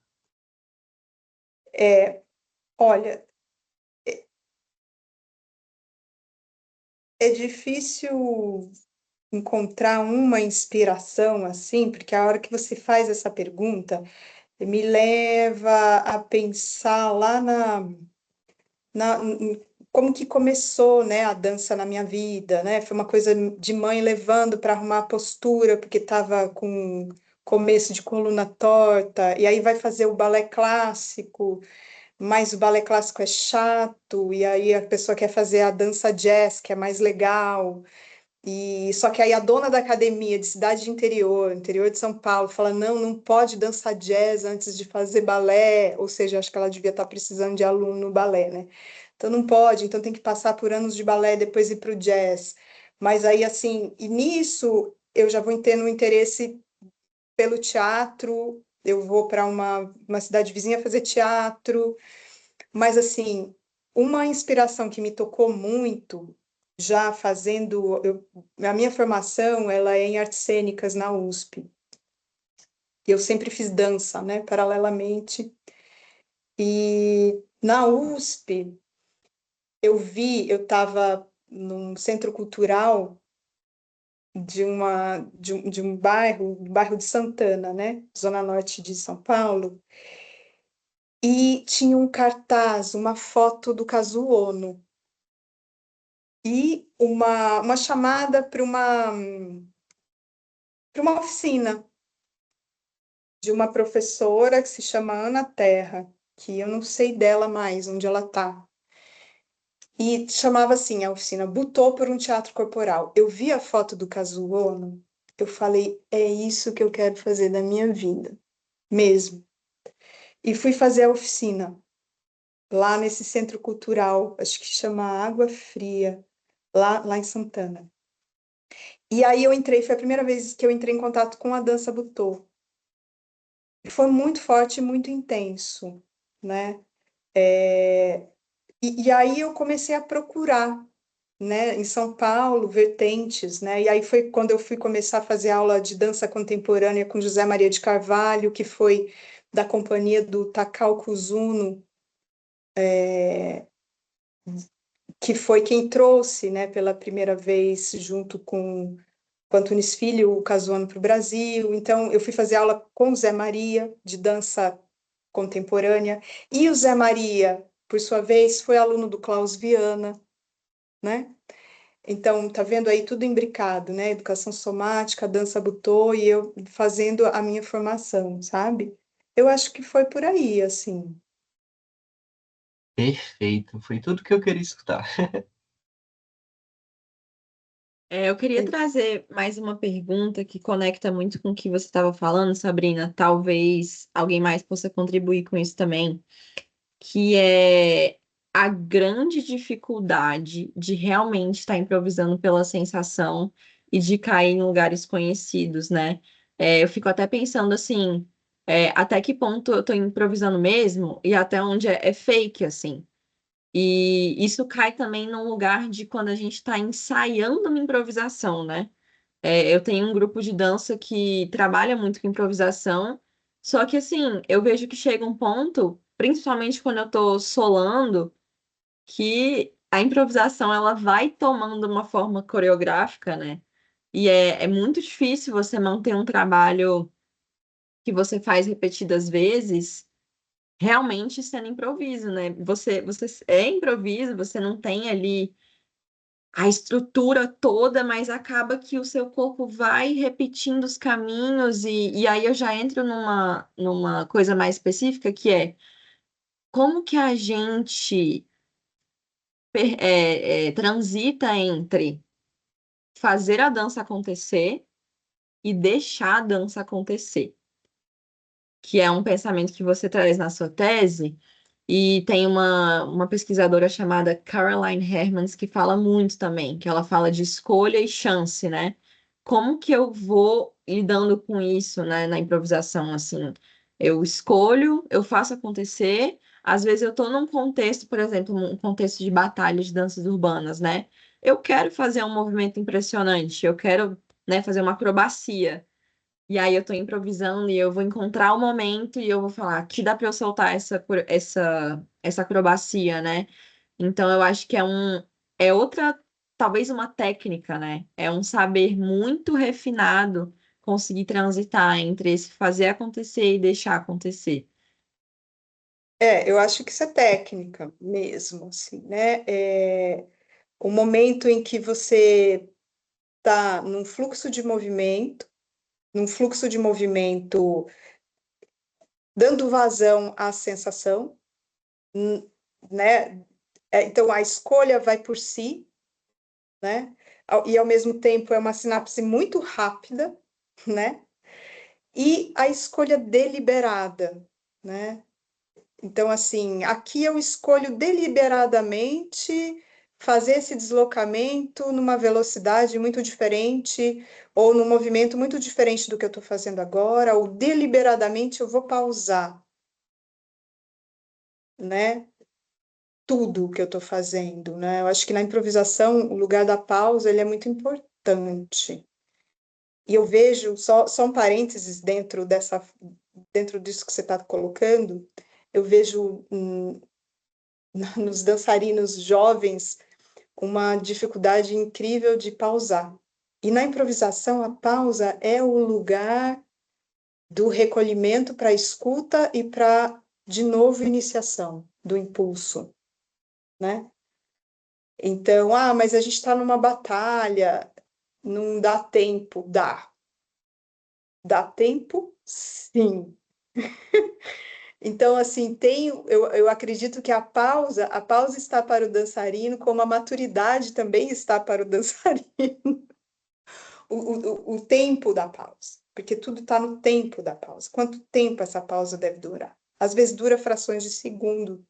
é, olha, é difícil encontrar uma inspiração assim, porque a hora que você faz essa pergunta, me leva a pensar lá como que começou, né, a dança na minha vida, né? Foi uma coisa de mãe levando para arrumar a postura, porque estava com começo de coluna torta, e aí vai fazer o balé clássico, mas o balé clássico é chato, e aí a pessoa quer fazer a dança jazz, que é mais legal. E só que aí a dona da academia de cidade de interior de São Paulo, fala: não, não pode dançar jazz antes de fazer balé, ou seja, acho que ela devia estar precisando de aluno no balé, né? Então não pode, então tem que passar por anos de balé, depois ir para o jazz. Mas aí, assim, e nisso eu já vou tendo um interesse pelo teatro, eu vou para uma cidade vizinha fazer teatro, mas assim, uma inspiração que me tocou muito, já fazendo, a minha formação, ela é em artes cênicas na USP. Eu sempre fiz dança, né, paralelamente. E na USP, eu estava num centro cultural de um bairro de Santana, né, zona norte de São Paulo, e tinha um cartaz, uma foto do Kazuo e uma chamada para uma oficina de uma professora que se chama Ana Terra, que eu não sei dela mais, onde ela está. E chamava assim a oficina, Butô por um Teatro Corporal. Eu vi a foto do Kazuo Ono, eu falei, é isso que eu quero fazer da minha vida, mesmo. E fui fazer a oficina lá nesse centro cultural, acho que chama Água Fria, lá em Santana. E aí foi a primeira vez que eu entrei em contato com a dança Butô. Foi muito forte e muito intenso, né? E aí eu comecei a procurar, né, em São Paulo, vertentes, né? E aí foi quando eu fui começar a fazer aula de dança contemporânea com José Maria de Carvalho, que foi da companhia do Takao Kuzuno, que foi quem trouxe, né, pela primeira vez, junto com Antunes Filho, o Casuano para o Brasil. Então, eu fui fazer aula com o Zé Maria, de dança contemporânea, e o Zé Maria, por sua vez, foi aluno do Klaus Viana, né? Então, tá vendo aí tudo imbricado, né? Educação somática, dança butô, e eu fazendo a minha formação, sabe? Eu acho que foi por aí, assim. Perfeito, foi tudo que eu queria escutar. Eu queria trazer mais uma pergunta que conecta muito com o que você estava falando, Sabrina. Talvez alguém mais possa contribuir com isso também, que é a grande dificuldade de realmente estar improvisando pela sensação e de cair em lugares conhecidos, né? Eu fico até pensando assim, até que ponto eu estou improvisando mesmo e até onde é fake, assim. E isso cai também num lugar de quando a gente está ensaiando uma improvisação, né? Eu tenho um grupo de dança que trabalha muito com improvisação, só que assim, eu vejo que chega um ponto, principalmente quando eu tô solando, que a improvisação ela vai tomando uma forma coreográfica, né? E é muito difícil você manter um trabalho que você faz repetidas vezes realmente sendo improviso, né? Você é improviso, você não tem ali a estrutura toda, mas acaba que o seu corpo vai repetindo os caminhos, e aí eu já entro numa coisa mais específica, que é como que a gente transita entre fazer a dança acontecer e deixar a dança acontecer, que é um pensamento que você traz na sua tese. E tem uma pesquisadora chamada Caroline Hermans que fala muito também, que ela fala de escolha e chance, né? Como que eu vou lidando com isso, né, na improvisação, assim? Eu escolho, eu faço acontecer. Às vezes eu estou num contexto, por exemplo, um contexto de batalha de danças urbanas, né? Eu quero fazer um movimento impressionante, eu quero, né, fazer uma acrobacia. E aí eu tô improvisando e eu vou encontrar o momento e eu vou falar, aqui dá pra eu soltar essa acrobacia, né? Então eu acho que é outra, talvez uma técnica, né? É um saber muito refinado conseguir transitar entre esse fazer acontecer e deixar acontecer. Eu acho que isso é técnica mesmo, assim, né? O momento em que você está num fluxo de movimento dando vazão à sensação, né? Então, a escolha vai por si, né? E, ao mesmo tempo, é uma sinapse muito rápida, né? E a escolha deliberada, né? Então, assim, aqui eu escolho deliberadamente fazer esse deslocamento numa velocidade muito diferente, ou num movimento muito diferente do que eu estou fazendo agora, ou deliberadamente eu vou pausar, né? Tudo que eu estou fazendo, né? Eu acho que na improvisação o lugar da pausa ele é muito importante. E eu vejo só um parênteses dentro disso que você está colocando, eu vejo nos dançarinos jovens uma dificuldade incrível de pausar. E na improvisação, a pausa é o lugar do recolhimento para a escuta e para, de novo, iniciação do impulso, né? Então, mas a gente está numa batalha, não dá tempo. Dá tempo, sim. Então, assim, eu acredito que a pausa está para o dançarino, como a maturidade também está para o dançarino. O tempo da pausa, porque tudo está no tempo da pausa. Quanto tempo essa pausa deve durar? Às vezes dura frações de segundo,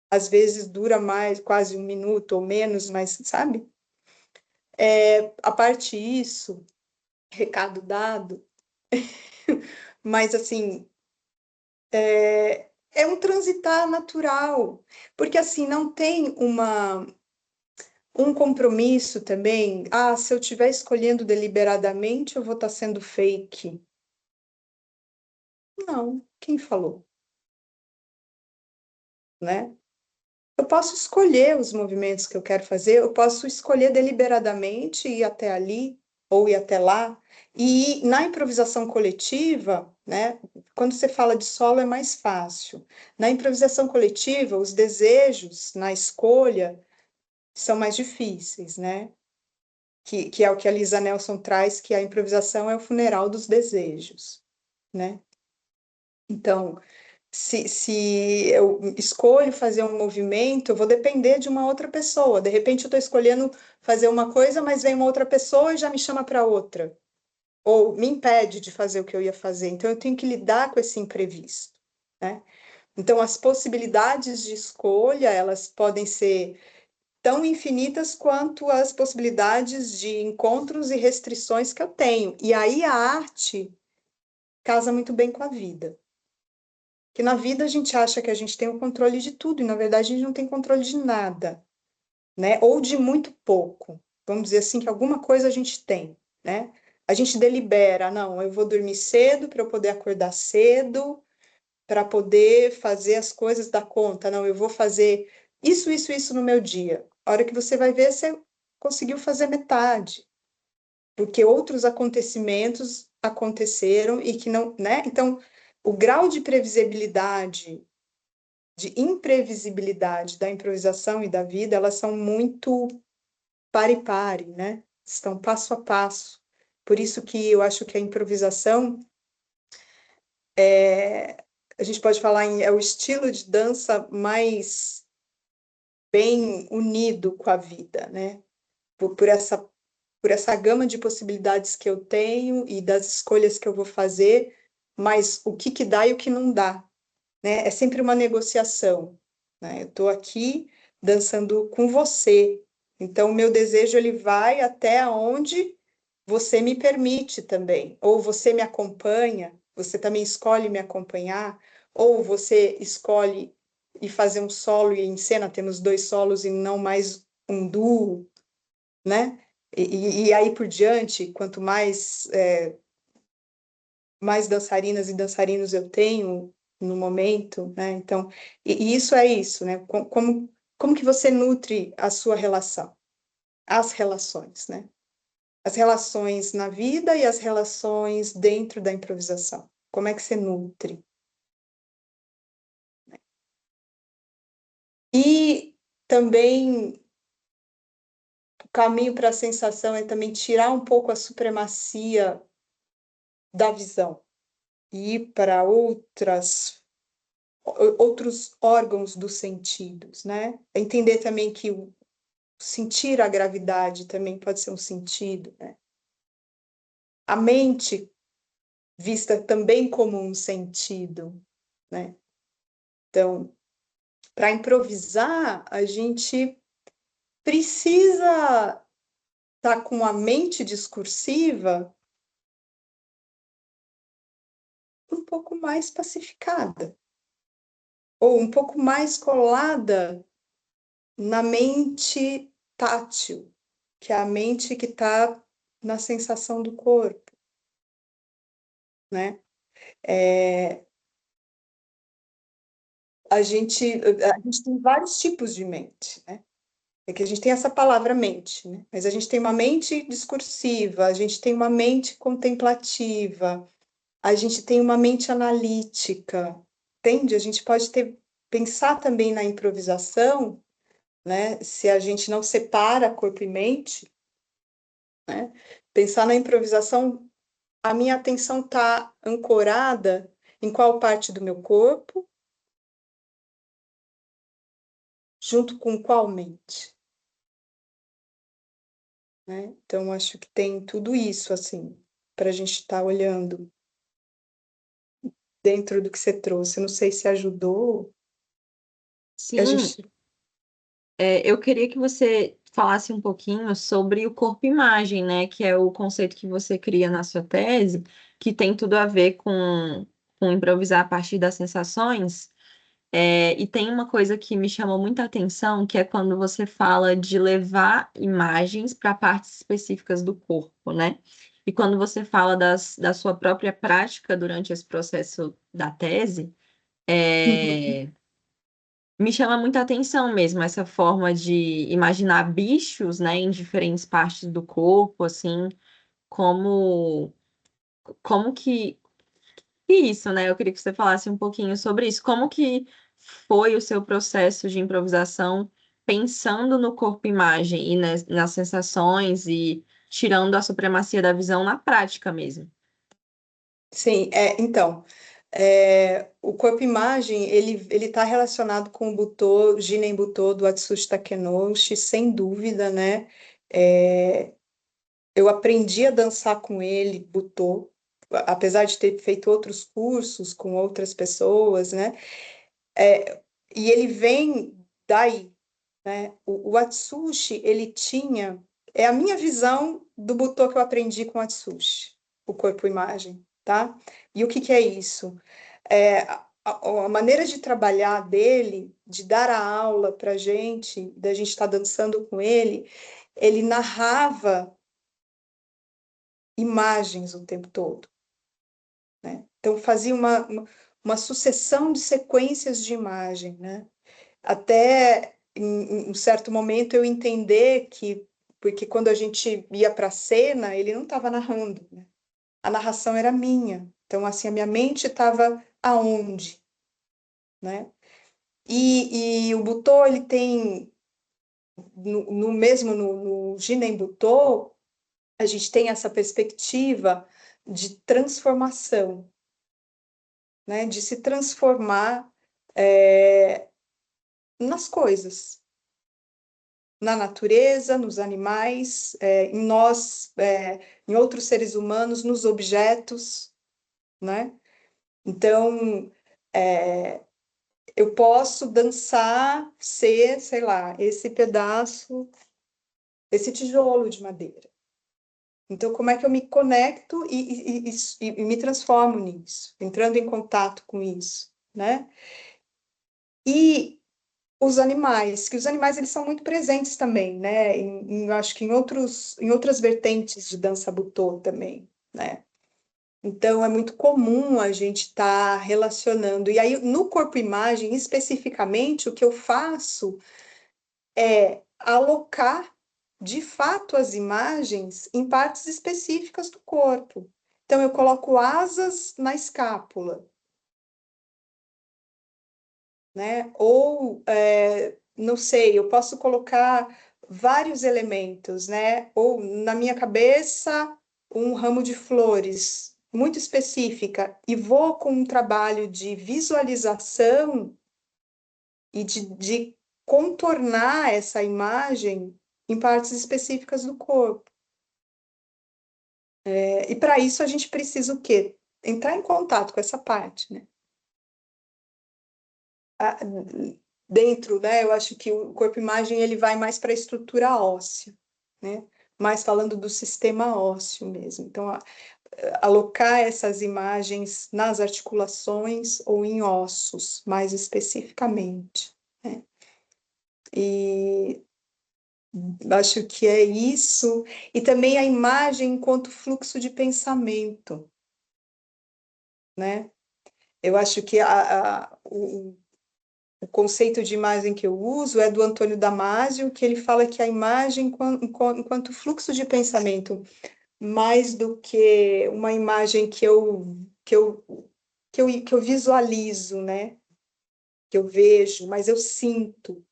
às vezes dura mais, quase um minuto ou menos, mas sabe? A parte disso, recado dado, mas assim, é um transitar natural, porque assim, não tem um compromisso também. Se eu estiver escolhendo deliberadamente, eu vou estar sendo fake. Não, quem falou? Né? Eu posso escolher os movimentos que eu quero fazer, eu posso escolher deliberadamente ir até ali ou ir até lá. E na improvisação coletiva, né, quando você fala de solo é mais fácil. Na improvisação coletiva, os desejos na escolha são mais difíceis, né? Que é o que a Lisa Nelson traz, que a improvisação é o funeral dos desejos, né? Então, se eu escolho fazer um movimento, eu vou depender de uma outra pessoa. De repente, eu estou escolhendo fazer uma coisa, mas vem uma outra pessoa e já me chama para outra. Ou me impede de fazer o que eu ia fazer. Então, eu tenho que lidar com esse imprevisto, né? Então, as possibilidades de escolha, elas podem ser tão infinitas quanto as possibilidades de encontros e restrições que eu tenho. E aí a arte casa muito bem com a vida. Que na vida a gente acha que a gente tem o controle de tudo, e na verdade a gente não tem controle de nada, né? Ou de muito pouco. Vamos dizer assim que alguma coisa a gente tem, né? A gente delibera, não, eu vou dormir cedo para eu poder acordar cedo, para poder fazer as coisas da conta. Não, eu vou fazer isso no meu dia. A hora que você vai ver, você conseguiu fazer metade, porque outros acontecimentos aconteceram e que não, né? Então, o grau de previsibilidade, de imprevisibilidade da improvisação e da vida, elas são muito pare, né? Estão passo a passo. Por isso que eu acho que a improvisação a gente pode falar é o estilo de dança mais bem unido com a vida, né? Por essa gama de possibilidades que eu tenho e das escolhas que eu vou fazer, mas o que dá e o que não dá, né? É sempre uma negociação, né? Eu estou aqui dançando com você, então o meu desejo ele vai até onde você me permite também, ou você me acompanha, você também escolhe me acompanhar, ou você escolhe e fazer um solo e em cena temos 2 solos e não mais um duo, né? E aí por diante, quanto mais dançarinas e dançarinos eu tenho no momento, né? Então, e isso é isso, né? Como que você nutre a sua relação? As relações, né? As relações na vida e as relações dentro da improvisação. Como é que você nutre? E também o caminho para a sensação é também tirar um pouco a supremacia da visão e ir para outros órgãos dos sentidos, né? Entender também que o sentir a gravidade também pode ser um sentido, né? A mente vista também como um sentido, né? Então, para improvisar, a gente precisa estar com a mente discursiva um pouco mais pacificada, ou um pouco mais colada na mente tátil, que é a mente que está na sensação do corpo, né? A gente tem vários tipos de mente, né? É que a gente tem essa palavra mente, né? Mas a gente tem uma mente discursiva, a gente tem uma mente contemplativa, a gente tem uma mente analítica, entende? A gente pode pensar também na improvisação, né? Se a gente não separa corpo e mente, né? Pensar na improvisação, a minha atenção está ancorada em qual parte do meu corpo, junto com qual mente, né? Então, acho que tem tudo isso, assim, para a gente estar olhando dentro do que você trouxe. Eu não sei se ajudou. A Sim, gente... eu queria que você falasse um pouquinho sobre o corpo-imagem, né? Que é o conceito que você cria na sua tese, que tem tudo a ver com improvisar a partir das sensações. E tem uma coisa que me chamou muita atenção, que é quando você fala de levar imagens para partes específicas do corpo, né? E quando você fala da sua própria prática durante esse processo da tese, Uhum. me chama muita atenção mesmo essa forma de imaginar bichos, né, em diferentes partes do corpo, assim, como, como que isso, né? Eu queria que você falasse um pouquinho sobre isso. Como que foi o seu processo de improvisação pensando no corpo-imagem e nas sensações e tirando a supremacia da visão na prática mesmo? Sim, então, o corpo-imagem, ele está relacionado com o Butô, Jinen Butô, do Atsushi Takenouchi, sem dúvida, né? É, eu aprendi a dançar com ele, Butô, apesar de ter feito outros cursos com outras pessoas, né? E ele vem daí, né? O Atsushi, ele tinha... É a minha visão do Butô que eu aprendi com o Atsushi, o corpo-imagem, tá? E o que que é isso? A maneira de trabalhar dele, de dar a aula para gente, da gente estar dançando com ele narrava imagens o tempo todo, né? Então fazia uma sucessão de sequências de imagem, né? Até em um certo momento, eu entender que, porque quando a gente ia para a cena, ele não estava narrando, né? A narração era minha. Então, assim, a minha mente estava aonde, né? E o Butô, ele tem, no Ginen Butô, a gente tem essa perspectiva de transformação, né? De se transformar nas coisas, na natureza, nos animais, em nós, em outros seres humanos, nos objetos, né? Então, eu posso dançar, ser, sei lá, esse pedaço, esse tijolo de madeira. Então, como é que eu me conecto e me transformo nisso, entrando em contato com isso, né? E os animais, que os animais eles são muito presentes também, né? Acho que em outras vertentes de dança butô também, né? Então é muito comum a gente estar relacionando. E aí, no corpo-imagem, especificamente, o que eu faço é alocar de fato as imagens em partes específicas do corpo. Então, eu coloco asas na escápula, né? Ou, não sei, eu posso colocar vários elementos, né? Ou na minha cabeça, um ramo de flores muito específica, e vou com um trabalho de visualização e de contornar essa imagem em partes específicas do corpo. E para isso a gente precisa o quê? Entrar em contato com essa parte, né? Dentro, né? Eu acho que o corpo-imagem ele vai mais para a estrutura óssea, né? Mais falando do sistema ósseo mesmo. Então, alocar essas imagens nas articulações ou em ossos, mais especificamente, né? E acho que é isso. E também a imagem enquanto fluxo de pensamento, né? Eu acho que o conceito de imagem que eu uso é do Antônio Damasio, que ele fala que a imagem enquanto fluxo de pensamento, mais do que uma imagem que eu visualizo, né? Que eu vejo, mas eu sinto.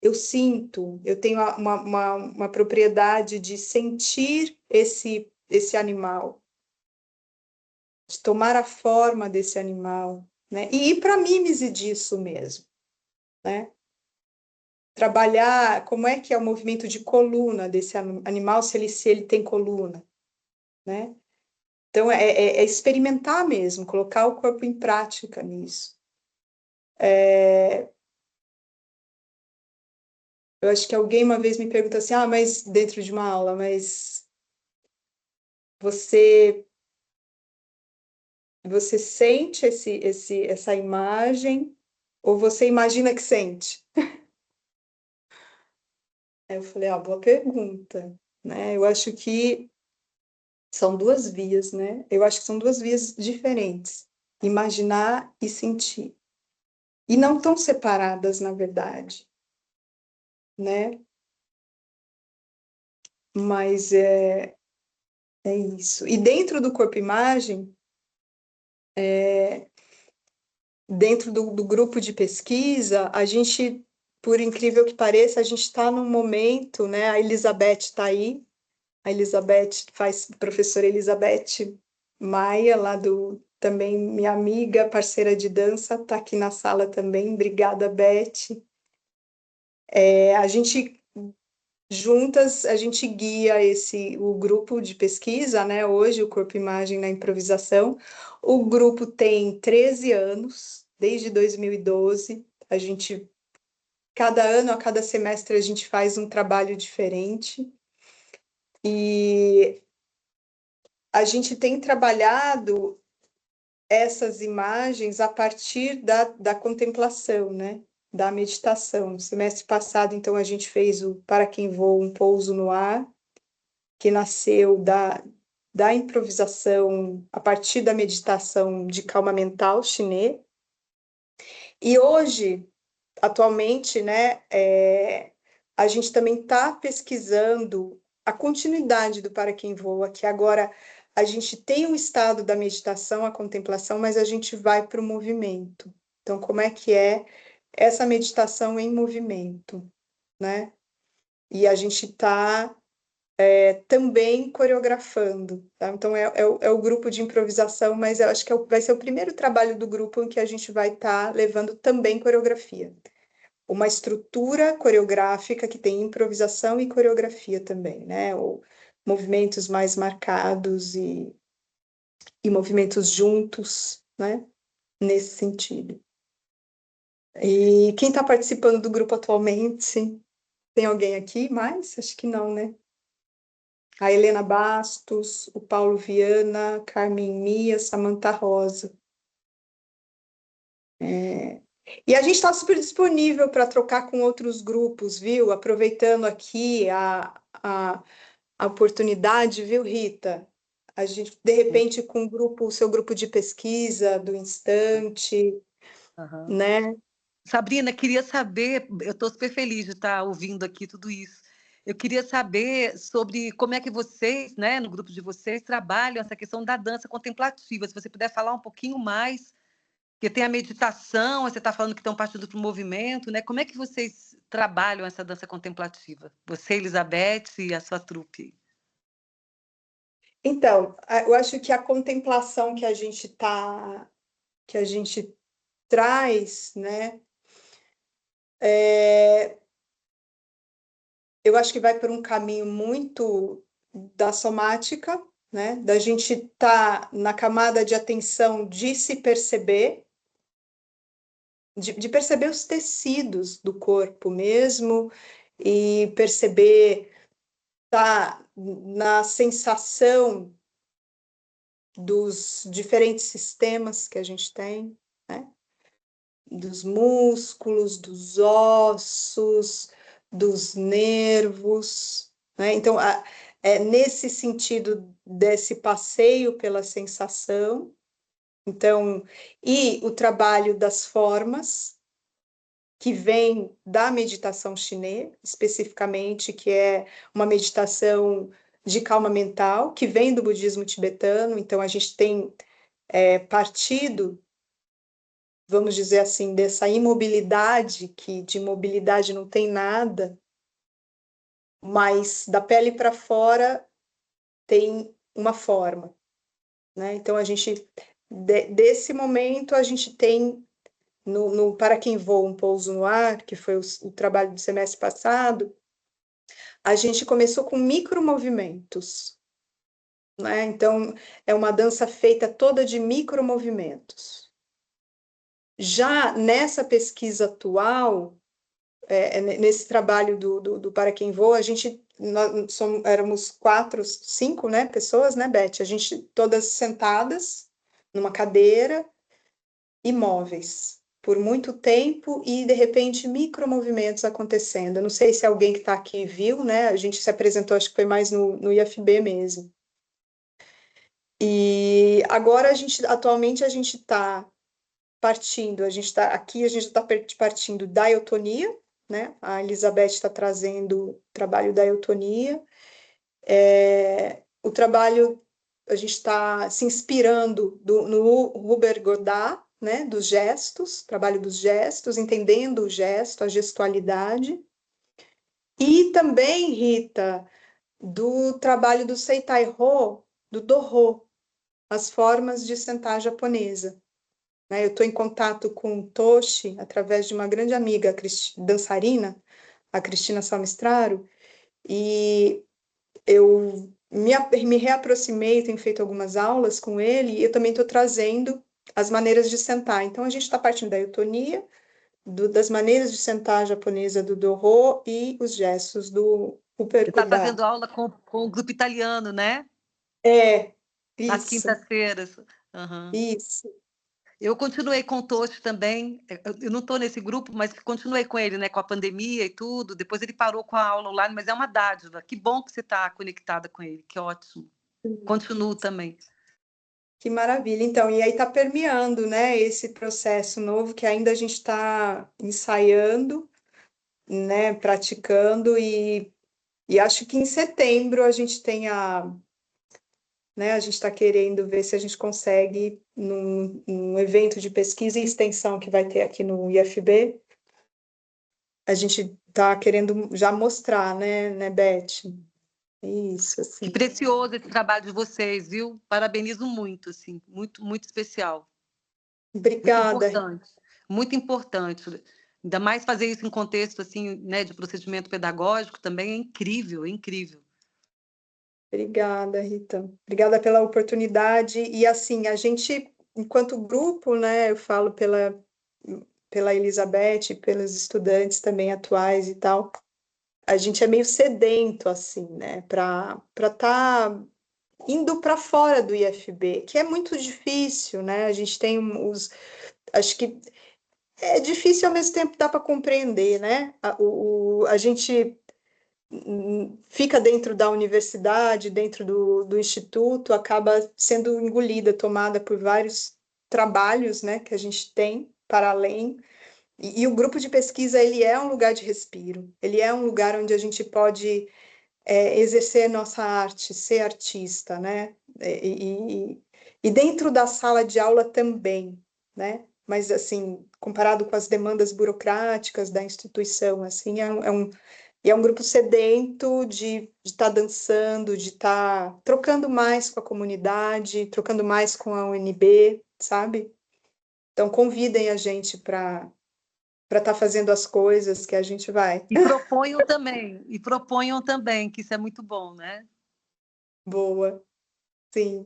Eu tenho uma propriedade de sentir esse animal, de tomar a forma desse animal, né? E ir para a mímese disso mesmo, né? Trabalhar como é que é o movimento de coluna desse animal, se ele tem coluna, né? Então, é experimentar mesmo, colocar o corpo em prática nisso. Eu acho que alguém uma vez me perguntou assim, mas dentro de uma aula, mas você sente essa imagem ou você imagina que sente? Aí eu falei, boa pergunta, né? Eu acho que são duas vias, né? Eu acho que são duas vias diferentes, imaginar e sentir. E não tão separadas, na verdade, né? Mas é isso. E dentro do corpo-imagem, dentro do grupo de pesquisa, a gente, por incrível que pareça, a gente está num momento, né? A Elizabeth está aí, professora Elizabeth Maia, também minha amiga, parceira de dança, está aqui na sala também. Obrigada, Beth. A gente juntas, a gente guia o grupo de pesquisa, né? Hoje, o Corpo Imagem na Improvisação. O grupo tem 13 anos, desde 2012. Cada ano, a cada semestre, a gente faz um trabalho diferente. E a gente tem trabalhado essas imagens a partir da contemplação, né? Da meditação. No semestre passado, então, a gente fez o Para Quem Voa, um Pouso no Ar, que nasceu da improvisação a partir da meditação de calma mental chinês. E hoje atualmente, né, a gente também está pesquisando a continuidade do Para Quem Voa, que agora a gente tem o estado da meditação, a contemplação, mas a gente vai para o movimento. Então, como é que é essa meditação em movimento, né? E a gente está também coreografando, tá? Então, é o grupo de improvisação, mas eu acho que vai ser o primeiro trabalho do grupo em que a gente vai estar levando também coreografia. Uma estrutura coreográfica que tem improvisação e coreografia também, né? Ou movimentos mais marcados e movimentos juntos, né? Nesse sentido. E quem está participando do grupo atualmente? Tem alguém aqui mais? Acho que não, né? A Helena Bastos, o Paulo Viana, Carmen Mia, Samantha Rosa. E a gente está super disponível para trocar com outros grupos, viu? Aproveitando aqui a oportunidade, viu, Rita? A gente, de repente, com o seu grupo de pesquisa do Instante, Uhum. né? Sabrina, queria saber, eu estou super feliz de estar ouvindo aqui tudo isso. Eu queria saber sobre como é que vocês, né, no grupo de vocês, trabalham essa questão da dança contemplativa. Se você puder falar um pouquinho mais, porque tem a meditação, você está falando que estão partindo para o movimento, né? Como é que vocês trabalham essa dança contemplativa? Você, Elizabeth, e a sua trupe. Então, eu acho que a contemplação que a gente traz, né? Eu acho que vai por um caminho muito da somática, né? Da gente estar na camada de atenção de se perceber, de perceber os tecidos do corpo mesmo, e perceber, tá, na sensação dos diferentes sistemas que a gente tem, né? Dos músculos, dos ossos, dos nervos, né? Então, nesse sentido desse passeio pela sensação, então, e o trabalho das formas, que vem da meditação chinesa, especificamente, que é uma meditação de calma mental, que vem do budismo tibetano, então a gente tem partido, vamos dizer assim, dessa imobilidade, que de mobilidade não tem nada, mas da pele para fora tem uma forma, né? Então a gente, desse momento, a gente tem no Para Quem Voa, um Pouso no Ar, que foi o trabalho do semestre passado, a gente começou com micromovimentos, né? Então é uma dança feita toda de micromovimentos. Já nessa pesquisa atual, nesse trabalho do Para Quem Voa, a gente, éramos 4, 5, né, pessoas, né, Beth? A gente todas sentadas numa cadeira, imóveis, por muito tempo, e de repente micromovimentos acontecendo. Eu não sei se alguém que está aqui viu, né? A gente se apresentou, acho que foi mais no IFB mesmo. E agora atualmente a gente está partindo, a gente está partindo da eutonia, né? A Elizabeth está trazendo o trabalho da eutonia. O trabalho, a gente está se inspirando no Hubert Godard, né? Dos gestos, trabalho dos gestos, entendendo o gesto, a gestualidade. E também, Rita, do trabalho do Seitai-ho, do Do-ho, as formas de sentar japonesa. Eu estou em contato com o Toshi através de uma grande amiga dançarina, a Cristina Salmistraro, e eu me reaproximei, tenho feito algumas aulas com ele, e eu também estou trazendo as maneiras de sentar. Então, a gente está partindo da eutonia, das maneiras de sentar japonesa do Do-ho e os gestos do Você está Uperkudá. fazendo aula com o grupo italiano, né? Às Isso, quintas-feiras. Uhum. isso. Eu continuei com o Toshi também. Eu não estou nesse grupo, mas continuei com ele, né? Com a pandemia e tudo. Depois ele parou com a aula online, mas é uma dádiva. Que bom que você está conectada com ele. Que ótimo. Continuo também. Que maravilha. Então, e aí está permeando, né, esse processo novo que ainda a gente está ensaiando, né, praticando, e acho que em setembro a gente tem né, a gente está querendo ver se a gente consegue, num evento de pesquisa e extensão que vai ter aqui no IFB, a gente está querendo já mostrar, né, Beth? Isso, Que assim. precioso esse trabalho de vocês, viu? Parabenizo muito, assim, muito, muito especial. Muito Obrigada. importante, muito importante. Ainda mais fazer isso em contexto assim, né, de procedimento pedagógico também é incrível, é incrível. Obrigada, Rita. Obrigada pela oportunidade. E assim, a gente, enquanto grupo, né, eu falo pela Elizabeth, pelos estudantes também atuais e tal, a gente é meio sedento, assim, né, para estar indo para fora do IFB, que é muito difícil, né? A gente tem acho que é difícil ao mesmo tempo dá para compreender, né? A gente fica dentro da universidade, dentro do instituto, acaba sendo engolida, tomada por vários trabalhos, né, que a gente tem para além. E o grupo de pesquisa, ele é um lugar de respiro, ele é um lugar onde a gente pode exercer nossa arte, ser artista, né? E dentro da sala de aula também, né? Mas, assim, comparado com as demandas burocráticas da instituição, assim, e é um grupo sedento de estar dançando, de estar trocando mais com a comunidade, trocando mais com a UNB, sabe? Então, convidem a gente para estar fazendo as coisas que a gente vai. E proponham também, que isso é muito bom, né? Boa, sim.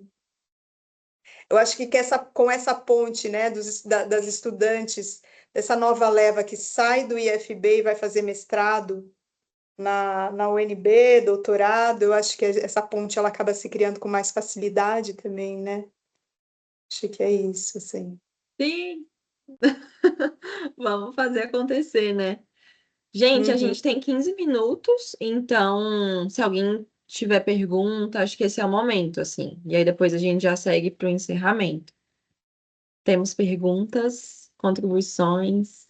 Eu acho que com essa ponte, né, das estudantes, dessa nova leva que sai do IFB e vai fazer mestrado na UNB, doutorado, eu acho que essa ponte ela acaba se criando com mais facilidade também, né? Acho que é isso, assim. Sim, vamos fazer acontecer, né? Gente, a Uhum. gente tem 15 minutos, então se alguém tiver pergunta, acho que esse é o momento, assim. E aí depois a gente já segue para o encerramento. Temos perguntas, contribuições.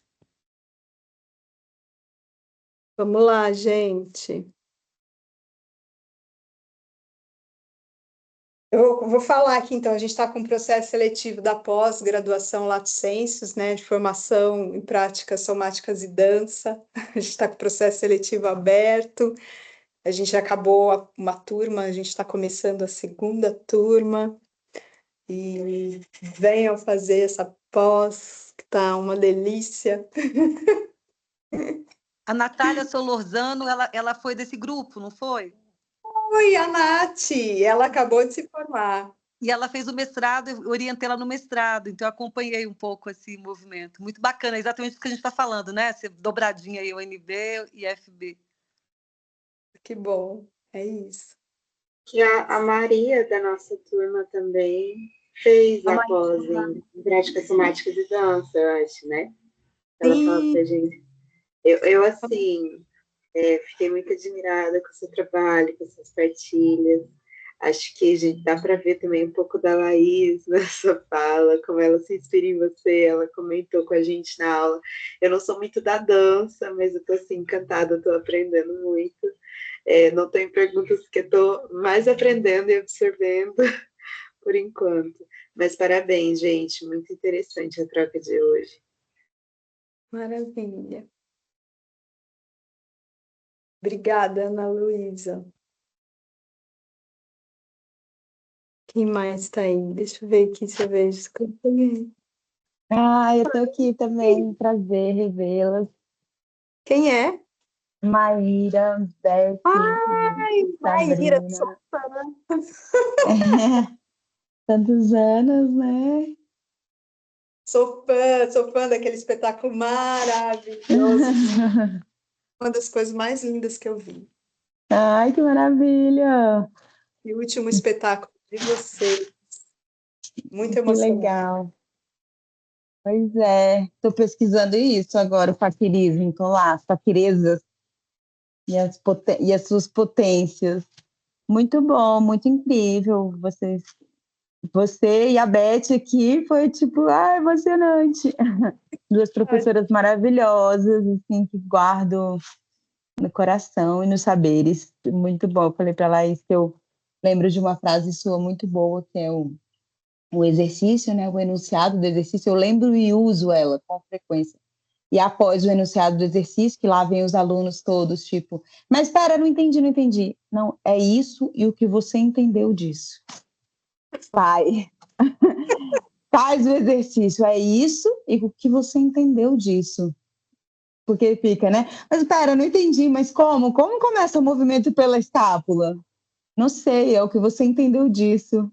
Vamos lá, gente. Eu vou falar aqui, então, a gente está com o processo seletivo da pós-graduação Lato Sensus, né, de formação em práticas somáticas e dança. A gente está com o processo seletivo aberto. A gente acabou uma turma, a gente está começando a segunda turma. E venham fazer essa pós, que tá uma delícia. A Natália Solorzano, ela foi desse grupo, não foi? Oi, a Nath, ela acabou de se formar. E ela fez o mestrado, eu orientei ela no mestrado, então eu acompanhei um pouco esse movimento. Muito bacana, exatamente o que a gente está falando, né? Essa dobradinha aí, UNB e FB. Que bom, é isso. Que a Maria da nossa turma também fez a pós em práticas somáticas e dança, eu acho, né? Ela falou pra gente. Eu assim, fiquei muito admirada com o seu trabalho, com suas partilhas. Acho que, gente, dá para ver também um pouco da Laís nessa fala, como ela se inspira em você, ela comentou com a gente na aula. Eu não sou muito da dança, mas eu estou assim, encantada, estou aprendendo muito. Não tenho perguntas porque estou mais aprendendo e absorvendo por enquanto. Mas parabéns, gente, muito interessante a troca de hoje. Maravilha. Obrigada, Ana Luísa. Quem mais está aí? Deixa eu ver aqui se eu vejo. Ah, eu estou aqui também, prazer revê-las. Quem é? Maíra, Beth, Ai, Maíra, sou Sabrina. fã. Tantos anos, né? Sou fã daquele espetáculo maravilhoso. Uma das coisas mais lindas que eu vi. Ai, que maravilha! E o último espetáculo de vocês. Muito Que emocionante. legal. Pois é, estou pesquisando isso agora, o faquirismo, então lá, as faquirezas e as suas potências. Muito bom, muito incrível vocês você e a Beth aqui foi tipo, emocionante. Duas professoras maravilhosas, assim, que guardo no coração e nos saberes. Muito bom. Eu falei para Laís que eu lembro de uma frase sua muito boa, que é o exercício, né? O enunciado do exercício. Eu lembro e uso ela com frequência. E após o enunciado do exercício, que lá vem os alunos todos, tipo, mas espera, não entendi, não entendi. Não, é isso e o que você entendeu disso. Vai. Faz o exercício, é isso e o que você entendeu disso. Porque fica, né? Mas espera, não entendi, mas como? Como começa o movimento pela escápula? Não sei, é o que você entendeu disso.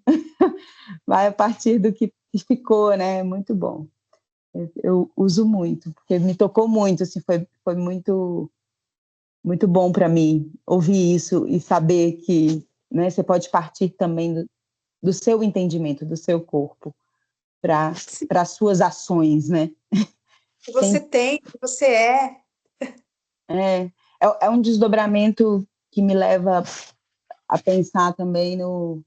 Vai a partir do que ficou, né? Muito bom. Eu uso muito, porque me tocou muito, assim, foi muito, muito bom para mim ouvir isso e saber que, né, você pode partir também do seu entendimento, do seu corpo, para as suas ações, né? Você tem, você é. É um desdobramento que me leva a pensar também um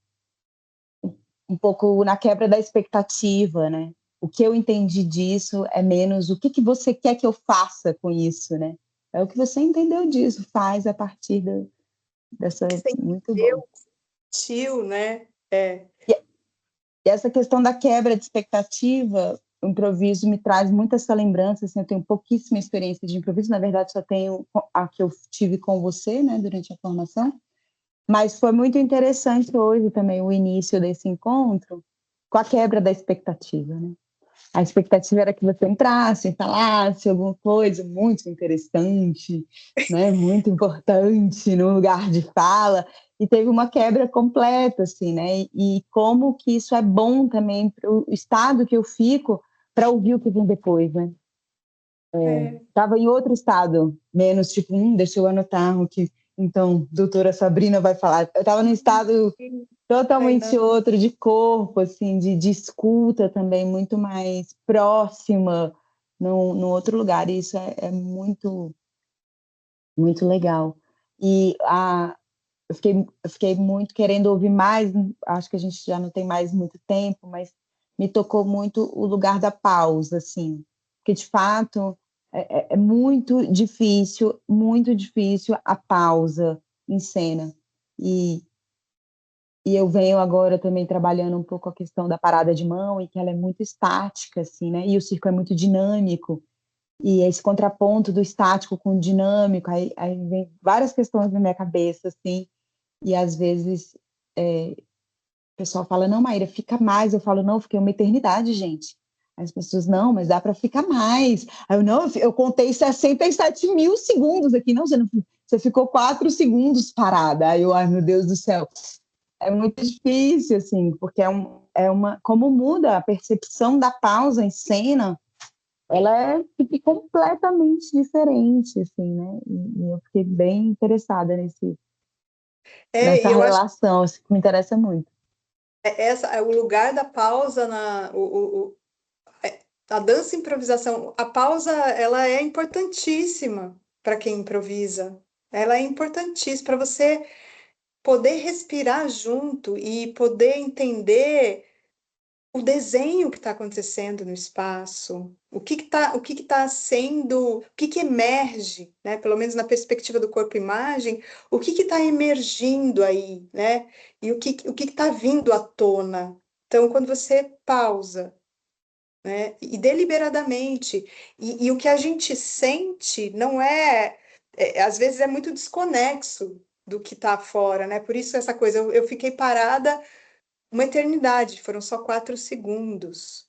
pouco na quebra da expectativa, né? O que eu entendi disso é menos o que você quer que eu faça com isso, né? É o que você entendeu disso, faz a partir dessa... Você Muito bom. entendeu, sentiu, né? E essa questão da quebra de expectativa, o improviso me traz muita essa lembrança, assim, eu tenho pouquíssima experiência de improviso, na verdade só tenho a que eu tive com você, né, durante a formação, mas foi muito interessante hoje também o início desse encontro com a quebra da expectativa, né? A expectativa era que você entrasse e falasse alguma coisa muito interessante, né? Muito importante no lugar de fala, e teve uma quebra completa, assim, né? E como que isso é bom também para o estado que eu fico para ouvir o que vem depois, né? Estava em outro estado, menos tipo, deixa eu anotar o que então doutora Sabrina vai falar. Eu estava num estado totalmente outro de corpo, assim, de escuta também, muito mais próxima no outro lugar. E isso é muito, muito legal. E eu fiquei muito querendo ouvir mais, acho que a gente já não tem mais muito tempo, mas me tocou muito o lugar da pausa, assim, porque de fato é muito difícil a pausa em cena. E eu venho agora também trabalhando um pouco a questão da parada de mão, e que ela é muito estática, assim, né? E o circo é muito dinâmico, e esse contraponto do estático com o dinâmico, aí vem várias questões na minha cabeça, assim, e às vezes o pessoal fala, não, Maíra, fica mais. Eu falo, não, fiquei uma eternidade, gente. As pessoas, não, mas dá para ficar mais. Aí eu, não, eu contei 67 mil segundos aqui. Não, você ficou 4 segundos parada. Aí eu, ai, meu Deus do céu. É muito difícil, assim, porque como muda a percepção da pausa em cena, fica completamente diferente, assim, né? E eu fiquei bem interessada nessa E eu acho relação, assim, que me interessa muito. que o lugar da pausa a dança e improvisação, a pausa, ela é importantíssima para quem improvisa. Ela é importantíssima para você poder respirar junto e poder entender o desenho que está acontecendo no espaço, o que que tá sendo, o que que emerge, né? Pelo menos na perspectiva do corpo-imagem, o que está emergindo aí, né? E o que está vindo à tona. Então, quando você pausa, né? E deliberadamente, e o que a gente sente não às vezes é muito desconexo do que está fora, né? Por isso essa coisa, eu fiquei parada uma eternidade, foram só 4 segundos,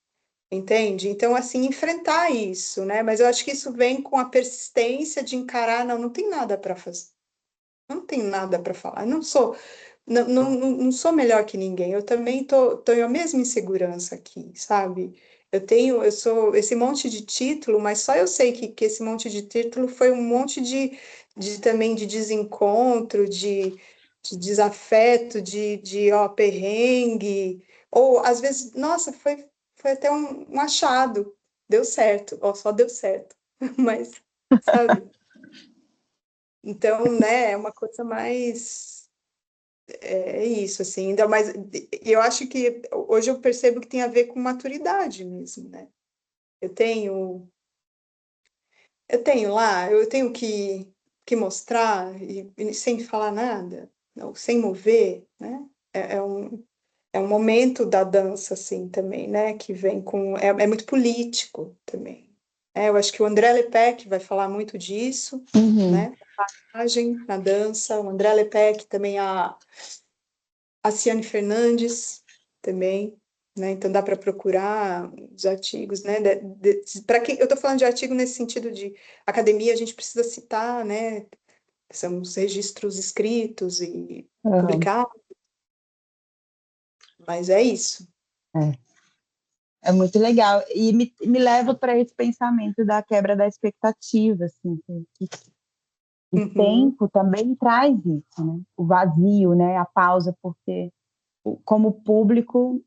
entende? Então, assim, enfrentar isso, né? Mas eu acho que isso vem com a persistência de encarar, não tem nada para fazer, não tem nada para falar, eu não sou melhor que ninguém, eu também tô a mesma insegurança aqui, sabe? Eu sou esse monte de título, mas só eu sei que esse monte de título foi um monte também de desencontro, de desafeto, de perrengue, ou às vezes, nossa, foi até um achado, deu certo, só deu certo, mas, sabe? Então, né, é uma coisa mais é isso, assim, ainda mais. Eu acho que hoje eu percebo que tem a ver com maturidade mesmo, né? Eu tenho, eu tenho que mostrar e sem falar nada, não, sem mover, né? É um momento da dança, assim, também, né? Que vem com. É muito político também. Eu acho que o André Lepec vai falar muito disso, Uhum. né? Na dança, o André Lepec, também a Ciane Fernandes, também, né? Então dá para procurar os artigos, né? Para quem eu estou falando de artigo nesse sentido de academia, a gente precisa citar, né? São os registros escritos e Uhum. publicados, mas é isso. É muito legal. E me leva para esse pensamento da quebra da expectativa, assim, que o Uhum. tempo também traz isso, né? O vazio, né? A pausa, porque como público,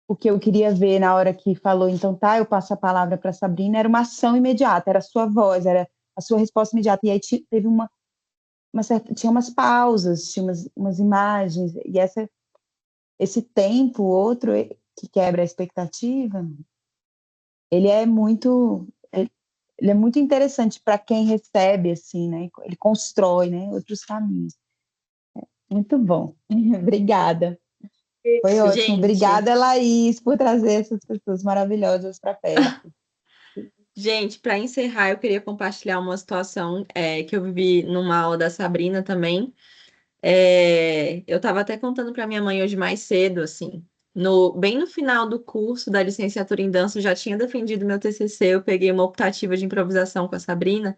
o que eu queria ver na hora que falou, então tá, eu passo a palavra para a Sabrina, era uma ação imediata, era a sua voz, era a sua resposta imediata. E aí teve uma certa, tinha umas pausas, tinha umas imagens, e esse tempo, outro, que quebra a expectativa, ele é muito, ele é muito interessante para quem recebe, assim, né? Ele constrói, né? Outros caminhos. Muito bom. Obrigada. Foi ótimo. Gente, Obrigada, Laís, por trazer essas pessoas maravilhosas para perto. gente, para encerrar, eu queria compartilhar uma situação que eu vivi numa aula da Sabrina também. Eu estava até contando para minha mãe hoje mais cedo, assim. Bem no final do curso da licenciatura em dança, eu já tinha defendido meu TCC, eu peguei uma optativa de improvisação com a Sabrina,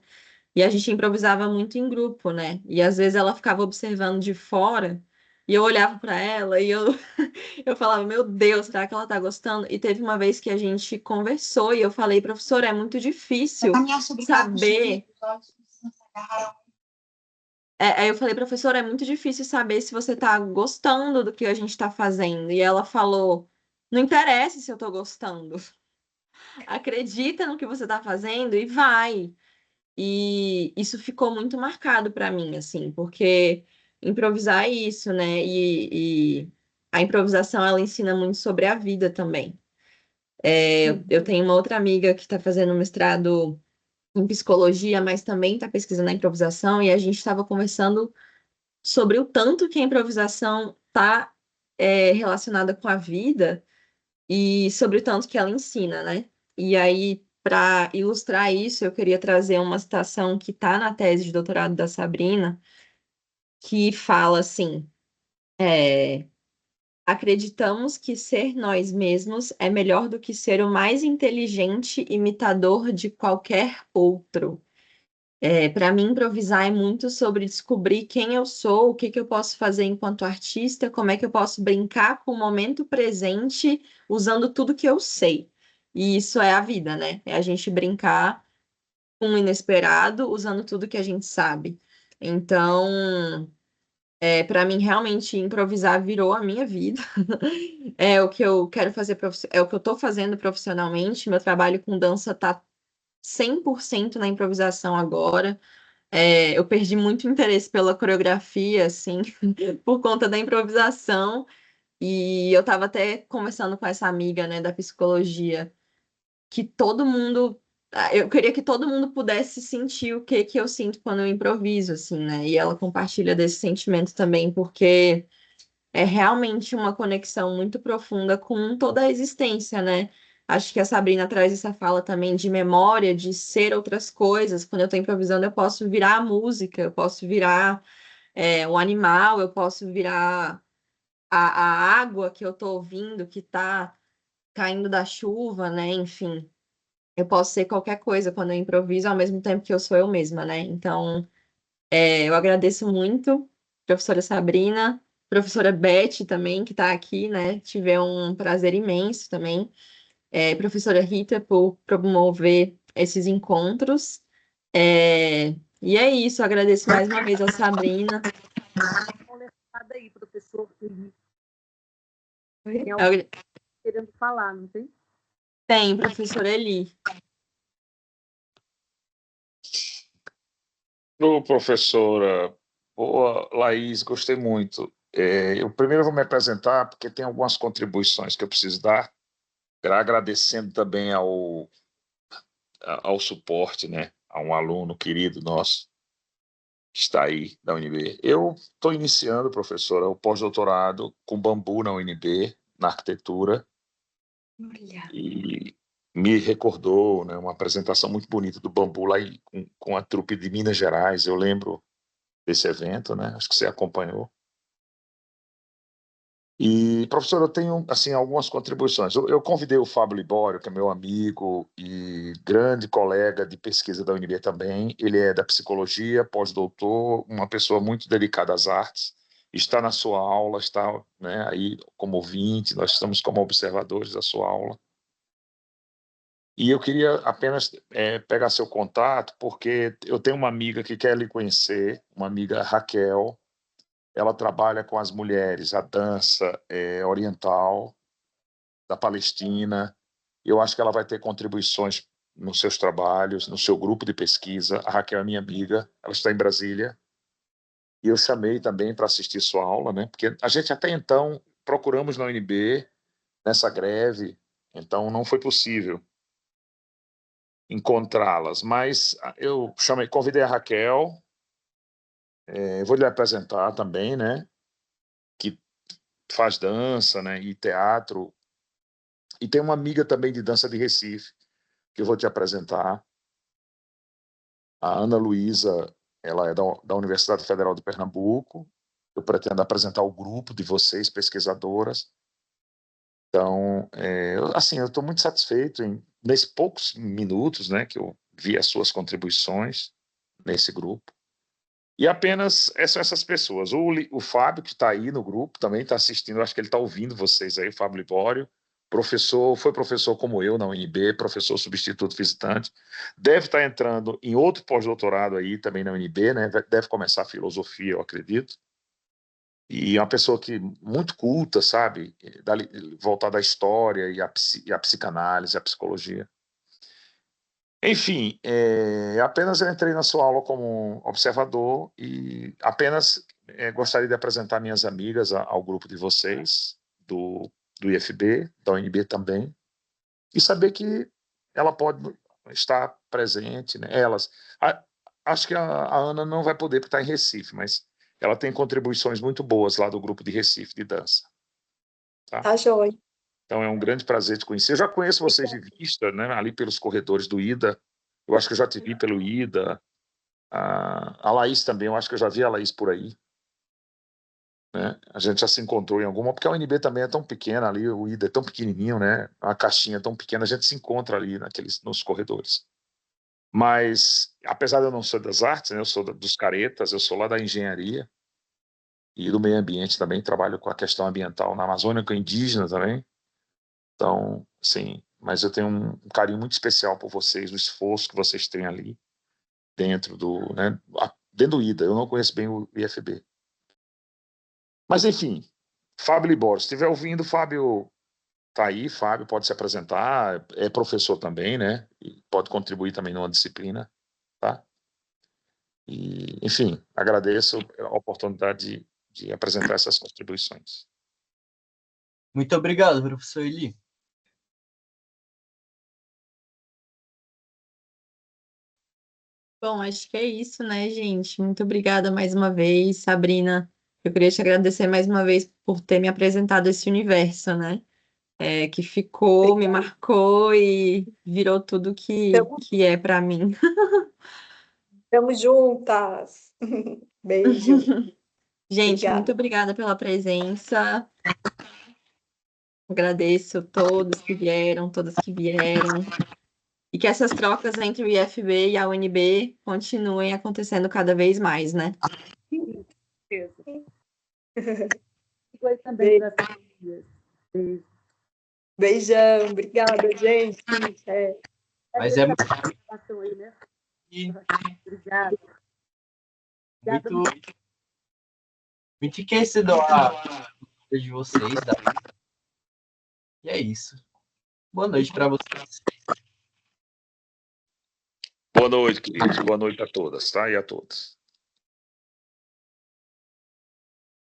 e a gente improvisava muito em grupo, né? E às vezes ela ficava observando de fora, e eu olhava para ela e eu falava, meu Deus, será que ela tá gostando? E teve uma vez que a gente conversou e eu falei, professora, é muito difícil saber. Aí eu falei, professora, é muito difícil saber se você tá gostando do que a gente tá fazendo. E ela falou, não interessa se eu tô gostando. Acredita no que você tá fazendo e vai. E isso ficou muito marcado para mim, assim, porque improvisar é isso, né? E a improvisação, ela ensina muito sobre a vida também. Eu tenho uma outra amiga que está fazendo mestrado em psicologia, mas também está pesquisando a improvisação, e a gente estava conversando sobre o tanto que a improvisação está relacionada com a vida e sobre o tanto que ela ensina, né? E aí, para ilustrar isso, eu queria trazer uma citação que está na tese de doutorado da Sabrina, que fala assim: é, acreditamos que ser nós mesmos é melhor do que ser o mais inteligente imitador de qualquer outro. Para mim, improvisar é muito sobre descobrir quem eu sou, o que que eu posso fazer enquanto artista, como é que eu posso brincar com o momento presente usando tudo que eu sei. E isso é a vida, né? É a gente brincar com o inesperado usando tudo que a gente sabe. Então, para mim, realmente, improvisar virou a minha vida. É o que eu quero fazer, é o que eu estou fazendo profissionalmente. Meu trabalho com dança está 100% na improvisação agora. Eu perdi muito interesse pela coreografia, assim, por conta da improvisação. E eu estava até conversando com essa amiga, né, da psicologia, que todo mundo. Eu queria que todo mundo pudesse sentir o que que eu sinto quando eu improviso, assim, né? E ela compartilha desse sentimento também, porque é realmente uma conexão muito profunda com toda a existência, né? Acho que a Sabrina traz essa fala também de memória, de ser outras coisas. Quando eu estou improvisando, eu posso virar a música, eu posso virar um animal, eu posso virar a água que eu estou ouvindo, que está caindo da chuva, né? Enfim, eu posso ser qualquer coisa quando eu improviso, ao mesmo tempo que eu sou eu mesma, né? Então, eu agradeço muito, professora Sabrina, professora Beth também, que está aqui, né? Tive um prazer imenso também. Professora Rita, por promover esses encontros. E é isso, agradeço mais uma vez a Sabrina. Nada aí, professor. Oi? Tem alguém querendo falar, não tem? Tem, professora Eli. Ô, professora, Ô, Laís, gostei muito. Eu primeiro vou me apresentar, porque tem algumas contribuições que eu preciso dar, agradecendo também ao suporte, né, a um aluno querido nosso, que está aí da UNB. Eu estou iniciando, professora, o pós-doutorado com bambu na UNB, na arquitetura, Olha. e me recordou, né, uma apresentação muito bonita do bambu lá com a trupe de Minas Gerais. Eu lembro desse evento, né? Acho que você acompanhou. E, professor, eu tenho assim algumas contribuições. Eu convidei o Fábio Libório, que é meu amigo e grande colega de pesquisa da UNB também. Ele é da psicologia, pós-doutor, uma pessoa muito dedicada às artes. Está na sua aula, está, né, aí como ouvinte, nós estamos como observadores da sua aula. E eu queria apenas pegar seu contato, porque eu tenho uma amiga que quer lhe conhecer, uma amiga Raquel. Ela trabalha com as mulheres, a dança oriental da Palestina. Eu acho que ela vai ter contribuições nos seus trabalhos, no seu grupo de pesquisa. A Raquel é minha amiga, ela está em Brasília. E eu chamei também para assistir sua aula, né? Porque a gente até então procuramos na UNB, nessa greve, então não foi possível encontrá-las. Mas eu convidei a Raquel, vou lhe apresentar também, né? Que faz dança, né? E teatro. E tem uma amiga também de dança de Recife, que eu vou te apresentar. A Ana Luísa, ela é da Universidade Federal de Pernambuco. Eu pretendo apresentar o grupo de vocês, pesquisadoras. Então, eu estou muito satisfeito nesses poucos minutos, né, que eu vi as suas contribuições nesse grupo. E apenas são essas pessoas. O Fábio, que está aí no grupo, também está assistindo, acho que ele está ouvindo vocês aí, o Fábio Libório. Foi professor como eu na UNB, professor substituto visitante. Deve estar entrando em outro pós-doutorado aí também na UNB, né? Deve começar a filosofia, eu acredito. E é uma pessoa que muito culta, sabe? Voltada à história e à psicanálise, à psicologia. Enfim, apenas eu entrei na sua aula como observador e apenas gostaria de apresentar minhas amigas ao grupo de vocês, do IFB, da UNB também, e saber que ela pode estar presente, né? Acho que a Ana não vai poder porque está em Recife, mas ela tem contribuições muito boas lá do grupo de Recife de dança. Tá? Tá joia. Então é um grande prazer te conhecer. Eu já conheço vocês de vista, né? Ali pelos corredores do IDA. Eu acho que eu já te vi pelo IDA. A Laís também, eu acho que eu já vi a Laís por aí. Né? A gente já se encontrou em alguma, porque a UNB também é tão pequena ali, o IDA é tão pequenininho, né? A caixinha é tão pequena, a gente se encontra ali nos corredores. Mas, apesar de eu não ser das artes, né? Eu sou dos caretas, eu sou lá da engenharia e do meio ambiente também, trabalho com a questão ambiental na Amazônia, com indígena também. Então, sim, mas eu tenho um carinho muito especial por vocês, o esforço que vocês têm ali dentro dentro do IDA. Eu não conheço bem o IFB. Mas, enfim, Fábio Libório, se estiver ouvindo, Fábio está aí, Fábio pode se apresentar, é professor também, né? E pode contribuir também numa disciplina, tá? E, enfim, agradeço a oportunidade de apresentar essas contribuições. Muito obrigado, professor Eli. Bom, acho que é isso, né, gente? Muito obrigada mais uma vez, Sabrina. Eu queria te agradecer mais uma vez por ter me apresentado esse universo, né? Que ficou, me marcou e virou tudo que é para mim. Estamos juntas. Beijo. Gente, Obrigada. muito obrigada pela presença. Agradeço todos que vieram, todas que vieram. E que essas trocas entre o IFB e a UNB continuem acontecendo cada vez mais, né? Foi também para as famílias. Beijão, obrigada, gente. Mas é muito, Aí, né? muito, Obrigada. muito enriquecedor a vida de vocês, tá? E é isso. Boa noite para vocês. Boa noite, queridos. Boa noite a todas, tá? E a todos.